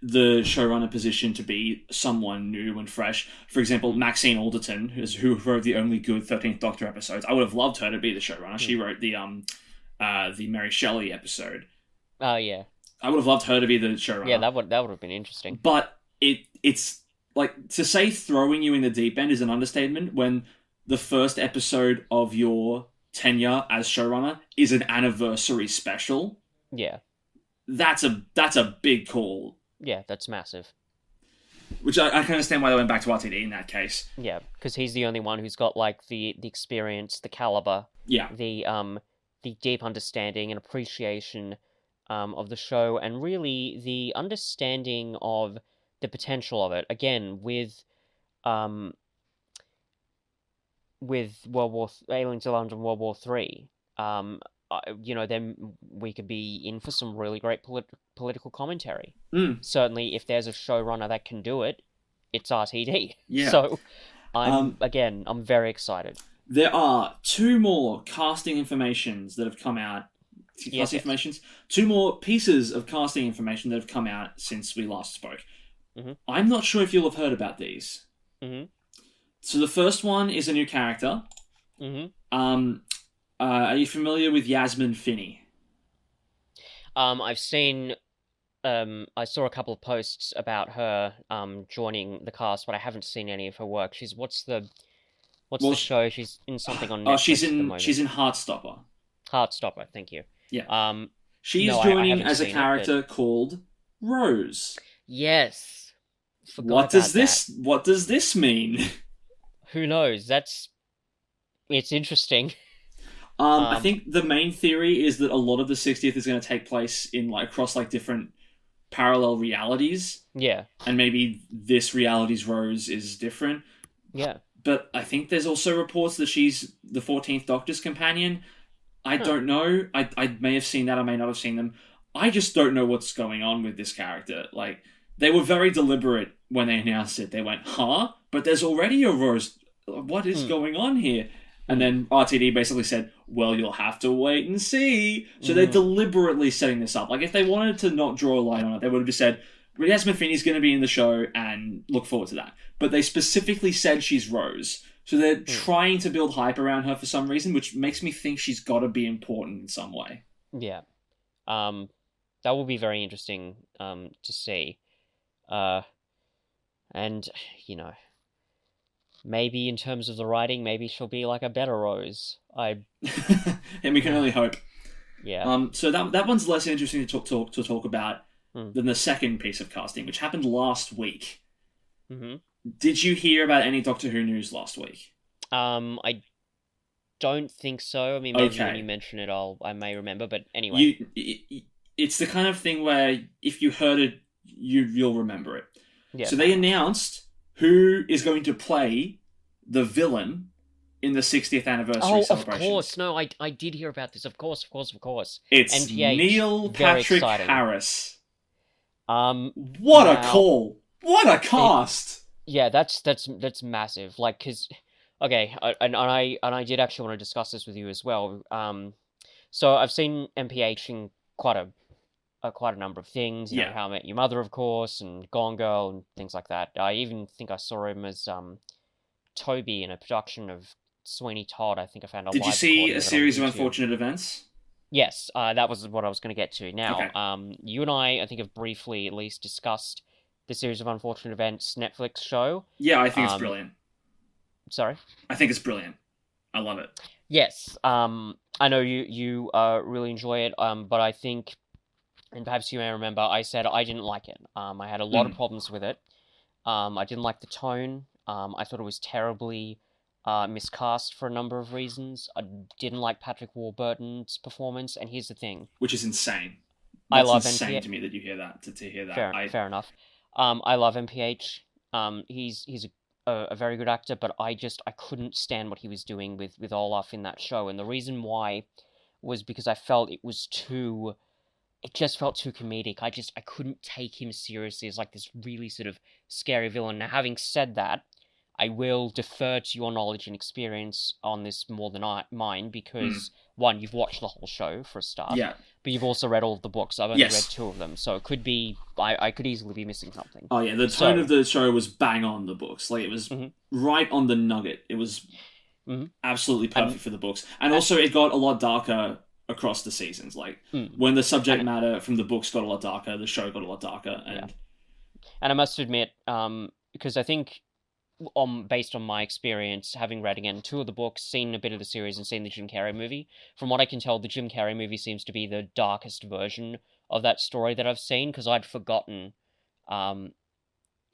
the showrunner position to be someone new and fresh, for example, Maxine Alderton, who wrote the only good 13th Doctor episodes, I would have loved her to be the showrunner. She wrote the Mary Shelley episode. Oh yeah. I would have loved her to be the showrunner. Yeah, that would have been interesting. But it's like, to say throwing you in the deep end is an understatement when the first episode of your tenure as showrunner is an anniversary special. Yeah. That's a big call. Yeah, that's massive. Which I can understand why they went back to RTD in that case. Yeah, because he's the only one who's got like the experience, the caliber, Yeah. the deep understanding and appreciation of the show, and really the understanding of the potential of it. Again, with Aliens to London World War III, then we could be in for some really great political commentary. Certainly, if there's a showrunner that can do it, it's RTD. Yeah. So, I'm very excited. There are two more casting informations that have come out. Two more pieces of casting information that have come out since we last spoke. Mm-hmm. I'm not sure if you'll have heard about these. Mm-hmm. So the first one is a new character. Mm-hmm. Are you familiar with Yasmin Finney? I've seen. I saw a couple of posts about her joining the cast, but I haven't seen any of her work. What's the show? She's in something on Netflix she's at the moment. She's in Heartstopper. Heartstopper, thank you. Yeah. She is joining as a character called Rose. Yes. What does this mean? Who knows? It's interesting. I think the main theory is that a lot of the 60th is going to take place in across different parallel realities. Yeah. And maybe this reality's Rose is different. Yeah. But I think there's also reports that she's the 14th Doctor's companion. I don't know. I may have seen that. I may not have seen them. I just don't know what's going on with this character. They were very deliberate when they announced it. They went, huh? But there's already a Rose. What is going on here? And then RTD basically said, well, you'll have to wait and see. So they're deliberately setting this up. If they wanted to not draw a line on it, they would have just said, Yasmin Finney's going to be in the show and look forward to that. But they specifically said she's Rose. So they're trying to build hype around her for some reason, which makes me think she's got to be important in some way. Yeah. That will be very interesting to see. And, maybe in terms of the writing, maybe she'll be a better Rose. And we can only hope. Yeah. So that one's less interesting to talk about than the second piece of casting, which happened last week. Mm-hmm. Did you hear about any Doctor Who news last week? I don't think so. I mean, maybe when you mention it, I may remember. But anyway, it's the kind of thing where if you heard it, you'll remember it. Yeah. So they announced who is going to play the villain in the 60th anniversary celebration. Of course. No, I did hear about this. Of course. It's NPH, Neil Patrick Harris. What a call! What a cast! Yeah, that's massive. Because okay, and I did actually want to discuss this with you as well. So I've seen MPH in quite a number of things. You know, How I Met Your Mother, of course, and Gone Girl, and things like that. I even think I saw him as Toby in a production of Sweeney Todd. I think I found a Did you see a series of unfortunate events? Yes, that was what I was going to get to. Now, you and I think, have briefly at least discussed the series of unfortunate events Netflix show. Yeah, I think it's brilliant. Sorry? I think it's brilliant. I love it. Yes, I know you really enjoy it, but I think, and perhaps you may remember, I said I didn't like it. I had a lot of problems with it. I didn't like the tone. I thought it was terribly miscast for a number of reasons. I didn't like Patrick Warburton's performance, and here's the thing. Which is insane. I love insane NPH. to me that you hear that, to hear that. Fair enough. I love MPH. He's a very good actor, but I couldn't stand what he was doing with Olaf in that show, and the reason why was because I felt it was too it just felt too comedic. I couldn't take him seriously as like this really sort of scary villain. Now, having said that, I will defer to your knowledge and experience on this more than mine because one, you've watched the whole show for a start, Yeah. but you've also read all of the books. I've only read Yes. 2 of them, so it could be I could easily be missing something. Oh yeah, the tone of the show was bang on the books. Like it was right on the nugget. It was absolutely perfect for the books, and also it got a lot darker across the seasons. Like when the subject matter from the books got a lot darker, the show got a lot darker, and I must admit, because I think based on my experience, having read again 2 of the books, seen a bit of the series, and seen the Jim Carrey movie, from what I can tell, the Jim Carrey movie seems to be the darkest version of that story that I've seen, because I'd forgotten, by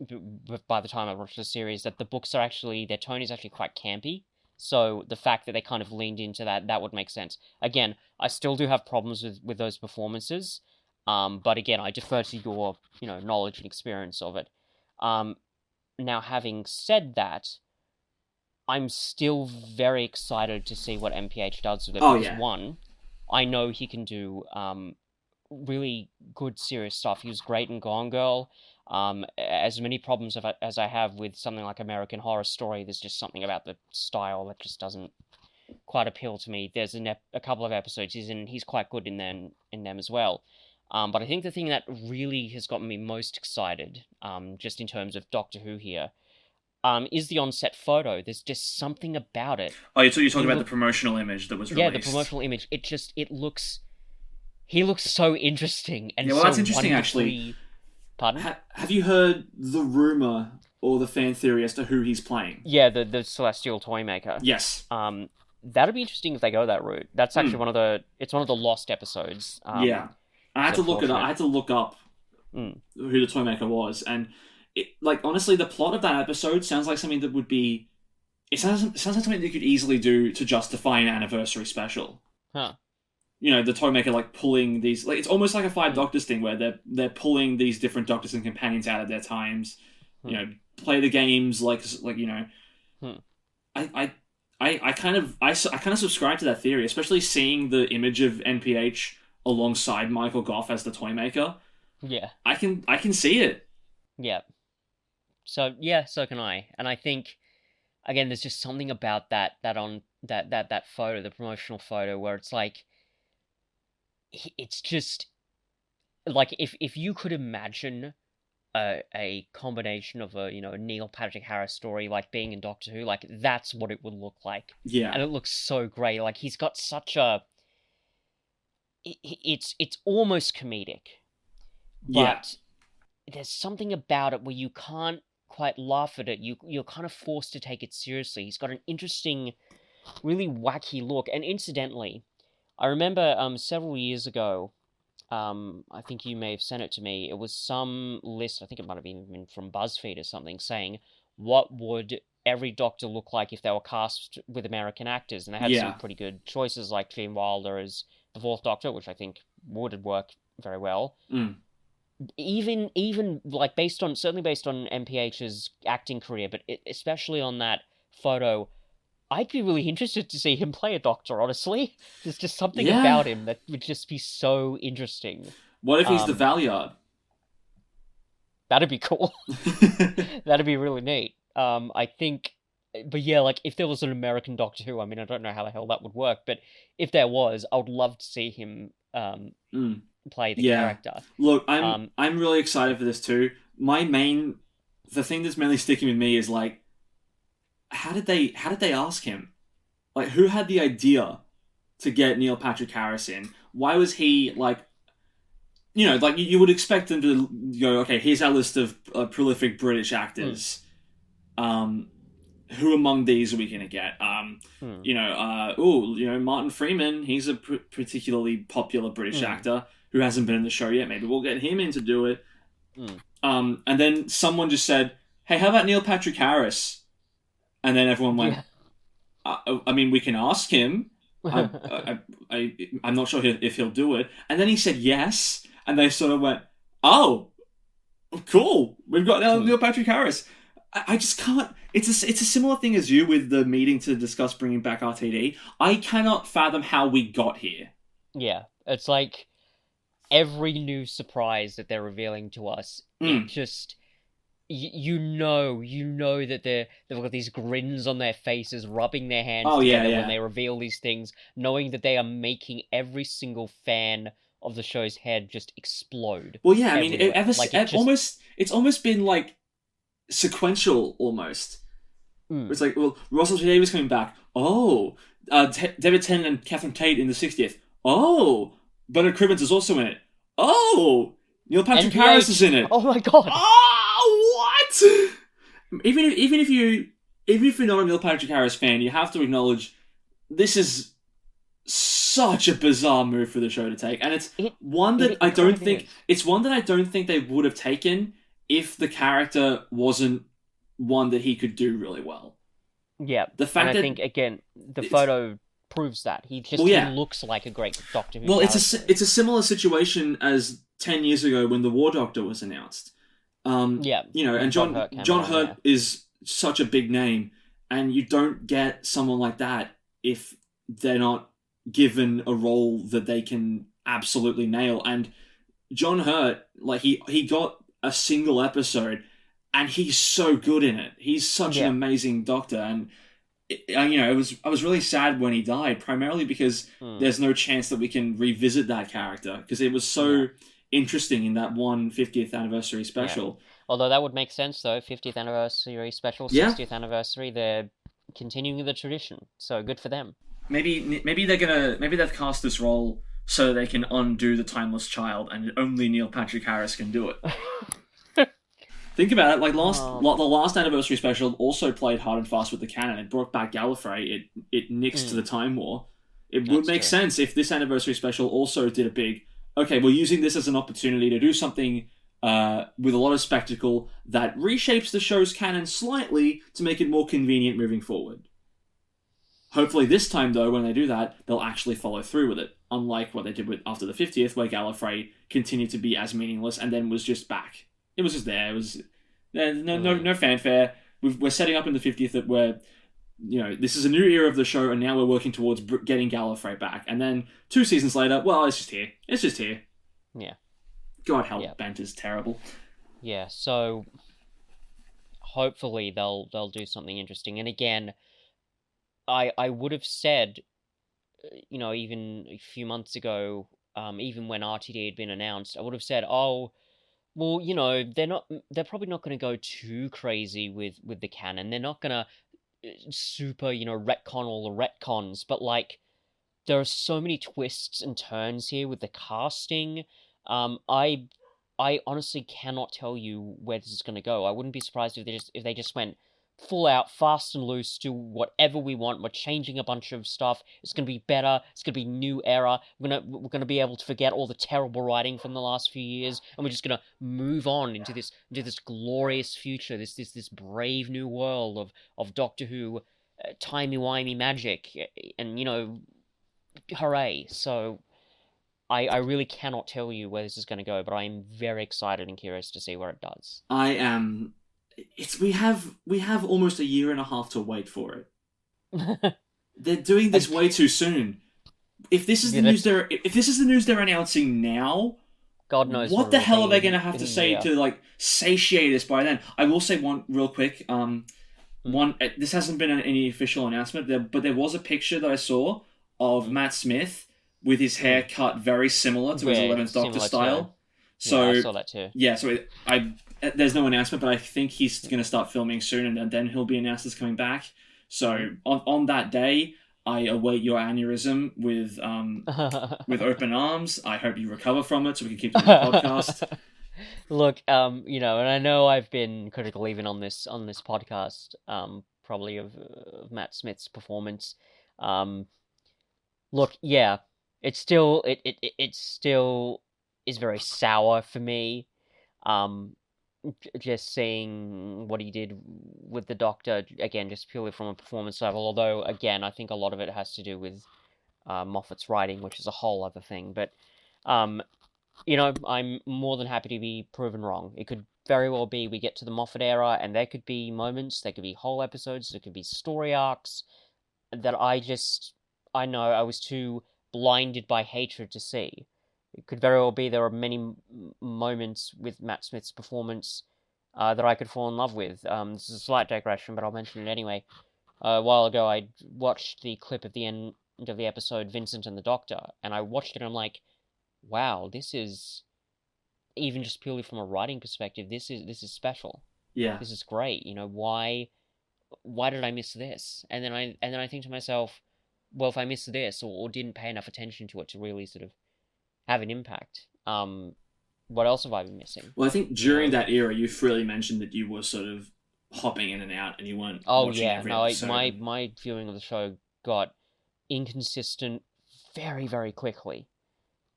the time I watched the series, that the books are actually, their tone is actually quite campy. So the fact that they kind of leaned into that would make sense. Again, I still do have problems with those performances, but again, I defer to your knowledge and experience of it. Now, having said that, I'm still very excited to see what MPH does with it. Because one, I know he can do really good, serious stuff. He was great in Gone Girl. As many problems as I have with something like American Horror Story, there's just something about the style that just doesn't quite appeal to me. There's a couple of episodes he's quite good in them as well. But I think the thing that really has gotten me most excited, just in terms of Doctor Who here, is the on-set photo. There's just something about it. Oh, you're talking about the promotional image that was released. Yeah, the promotional image. He looks so interesting and so that's interesting, actually. Pardon? Have you heard the rumor or the fan theory as to who he's playing? Yeah, the Celestial Toymaker. Yes. That'd be interesting if they go that route. That's actually one of the lost episodes. Yeah. I had to look it up. I had to look up who the Toymaker was, and honestly, the plot of that episode sounds like something that would be. It sounds like something they could easily do to justify an anniversary special. Huh. The Toymaker pulling these, it's almost like a Five Doctors thing where they're pulling these different Doctors and companions out of their times. Play the games I kind of subscribe to that theory, especially seeing the image of NPH alongside Michael Gough as the Toymaker. Yeah. I can see it. Yeah. So can I. And I think again there's just something about that photo, the promotional photo, where it's like it's just like if you could imagine a combination of a Neil Patrick Harris story being in Doctor Who, that's what it would look like. Yeah. And it looks so great. He's got such a it's almost comedic, but there's something about it where you can't quite laugh at it. You're kind of forced to take it seriously. He's got an interesting, really wacky look. And incidentally, I remember several years ago, I think you may have sent it to me. It was some list, I think it might have been from BuzzFeed or something, saying what would every Doctor look like if they were cast with American actors, and they had some pretty good choices, like Gene Wilder as the Fourth Doctor, which I think would work very well. Even certainly based on MPH's acting career, but especially on that photo, I'd be really interested to see him play a Doctor, honestly. There's just something about him that would just be so interesting. What if he's the Valeyard? That'd be cool. That'd be really neat. I think, but yeah, if there was an American Doctor Who, I don't know how the hell that would work, but if there was, I would love to see him play the character. Look, I'm really excited for this too. The thing that's mainly sticking with me is how did they ask him? Who had the idea to get Neil Patrick Harris in? Why was he you would expect them to go, okay, here's our list of prolific British actors. Who among these are we going to get? Martin Freeman, he's a particularly popular British actor who hasn't been in the show yet. Maybe we'll get him in to do it. And then someone just said, hey, how about Neil Patrick Harris? And then everyone went, we can ask him. I'm not sure if he'll do it. And then he said yes. And they sort of went, oh, cool. We've got Neil Patrick Harris. I just can't. It's a similar thing as you with the meeting to discuss bringing back RTD. I cannot fathom how we got here. Yeah, it's like every new surprise that they're revealing to us, it Mm. just you know that they've got these grins on their faces, rubbing their hands Oh yeah, together when yeah. they reveal these things, knowing that they are making every single fan of the show's head just explode Well, yeah. I mean, everywhere. Like it just almost it's almost been like sequential almost. mm. It's like, well, Russell T Davies coming back. Oh, David Tennant and Catherine Tate in the 60th. Oh, Bernard Cribbins is also in it. Oh, Neil Patrick Harris is NPH. in it. Oh my god. Oh, what? Even if you're not a Neil Patrick Harris fan, you have to acknowledge this is such a bizarre move for the show to take, and it's It one that it I kind don't of think is. it's one that I don't think they would have taken if the character wasn't one that he could do really well. Yeah, The and fact I that think again the it's photo proves that well, he yeah, looks like a great Doctor Who well, character. it's a similar situation as 10 years ago when the War Doctor was announced. Yeah, And when John Hurt came John along. Hurt Yeah, is such a big name, and you don't get someone like that if they're not given a role that they can absolutely nail. And John Hurt, like he got a single episode, and he's so good in it. He's such an yeah. amazing Doctor, and I was really sad when he died, primarily because Mm, there's no chance that we can revisit that character because it was no, so interesting in that one 50th anniversary yeah. special. Although that would make sense though. 50th anniversary special, Yeah, 60th anniversary. They're continuing the tradition, so good for them. maybe they've cast this role so they can undo the timeless child, and only Neil Patrick Harris can do it. Think about it. Like the last anniversary special also played hard and fast with the canon. It brought back Gallifrey. It nixed mm, the Time War. It would that's make true. sense if this anniversary special also did a big. Okay, we're using this as an opportunity to do something with a lot of spectacle that reshapes the show's canon slightly to make it more convenient moving forward. Hopefully, this time though, when they do that, they'll actually follow through with it. Unlike what they did with after the 50th, where Gallifrey continued to be as meaningless and then was just back. It was just there. It was Mm. no fanfare. We're setting up in the 50th that we're this is a new era of the show, and now we're working towards getting Gallifrey back. And then 2 seasons later, well, it's just here. It's just here. Yeah, God help, yeah, Banter's terrible. yeah. So hopefully they'll do something interesting. And again, I would have said, even a few months ago, even when RTD had been announced, I would have said, oh, well, they're probably not going to go too crazy with the canon. They're not going to super, retcon all the retcons, but like there are so many twists and turns here with the casting. Um, I I honestly cannot tell you where this is going to go. I wouldn't be surprised if they just went full out, fast and loose, do whatever we want. We're changing a bunch of stuff. It's going to be better. It's going to be new era. We're gonna be able to forget all the terrible writing from the last few years, and we're just going to move on into this glorious future. This brave new world of Doctor Who, timey wimey magic, and hooray! So I really cannot tell you where this is going to go, but I am very excited and curious to see where it does. I am. It's we have almost a year and a half to wait for it. They're doing this way too soon. If this is the Yeah, news that's they're announcing now, God knows what what the it'll hell are be they going to have in to a say year. to like satiate us by then? I will say one real quick. Mm. This hasn't been any official announcement, but there was a picture that I saw of Mm. Matt Smith with his hair Mm. cut very similar to his Yeah, 11th Doctor similar to style. yeah, I So saw that too. yeah, there's no announcement, but I think he's going to start filming soon, and then he'll be announced as coming back. So on that day, I await your aneurysm with open arms. I hope you recover from it so we can keep doing the podcast. Look, and I know I've been critical even on this podcast, probably of Matt Smith's performance. Um, Look, yeah, it still is very sour for me. Um, just seeing what he did with the Doctor again, just purely from a performance level. Although, again, I think a lot of it has to do with Moffat's writing, which is a whole other thing. But um, I'm more than happy to be proven wrong. It could very well be we get to the Moffat era, and there could be moments, there could be whole episodes, there could be story arcs that I know I was too blinded by hatred to see. it could very well be there are many moments with Matt Smith's performance that I could fall in love with. This is a slight digression, but I'll mention it anyway. A while ago, I watched the clip of the end of the episode, Vincent and the Doctor, and I watched it and I'm like, wow, this is, even just purely from a writing perspective, this is special. Yeah. This is great. You know, why did I miss this? And then I think to myself, well, if I missed this or didn't pay enough attention to it to really sort of have an impact, what else have I been missing? Well, I think during that era, you freely mentioned that you were sort of hopping in and out, and you weren't watching every episode. My viewing of the show got inconsistent very, very quickly.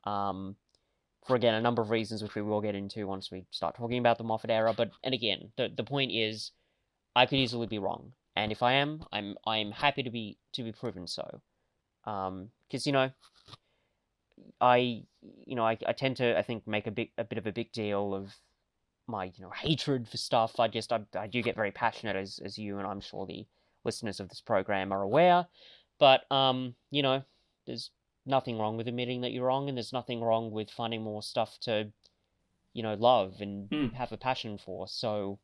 For again a number of reasons which we will get into once we start talking about the Moffat era. And again, the point is, I could easily be wrong, and if I am, I'm happy to be proven so. Because I tend to, I think, make a bit of a big deal of my hatred for stuff. I do get very passionate, as you and I'm sure the listeners of this program are aware. But there's nothing wrong with admitting that you're wrong, and there's nothing wrong with finding more stuff to love and have a passion for. So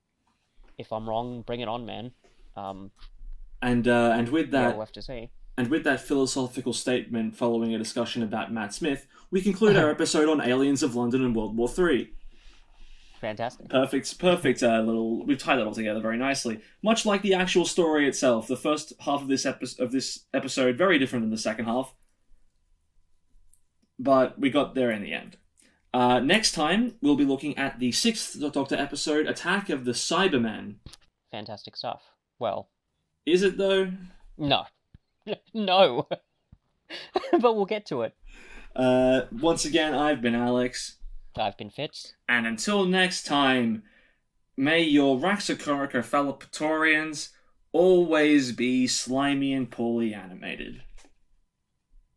if I'm wrong, bring it on, man. And with that, we'll have to see. And with that philosophical statement following a discussion about Matt Smith, we conclude our episode on Aliens of London and World War III. Fantastic. Perfect. We've tied that all together very nicely. Much like the actual story itself, the first half of this episode very different than the second half, but we got there in the end. Next time, we'll be looking at the 6th Doctor episode, Attack of the Cybermen. Fantastic stuff. Well, is it though? No. No. But we'll get to it. Once again, I've been Alex. I've been Fitz. And until next time, may your Raxacorica fellow Praetorians always be slimy and poorly animated.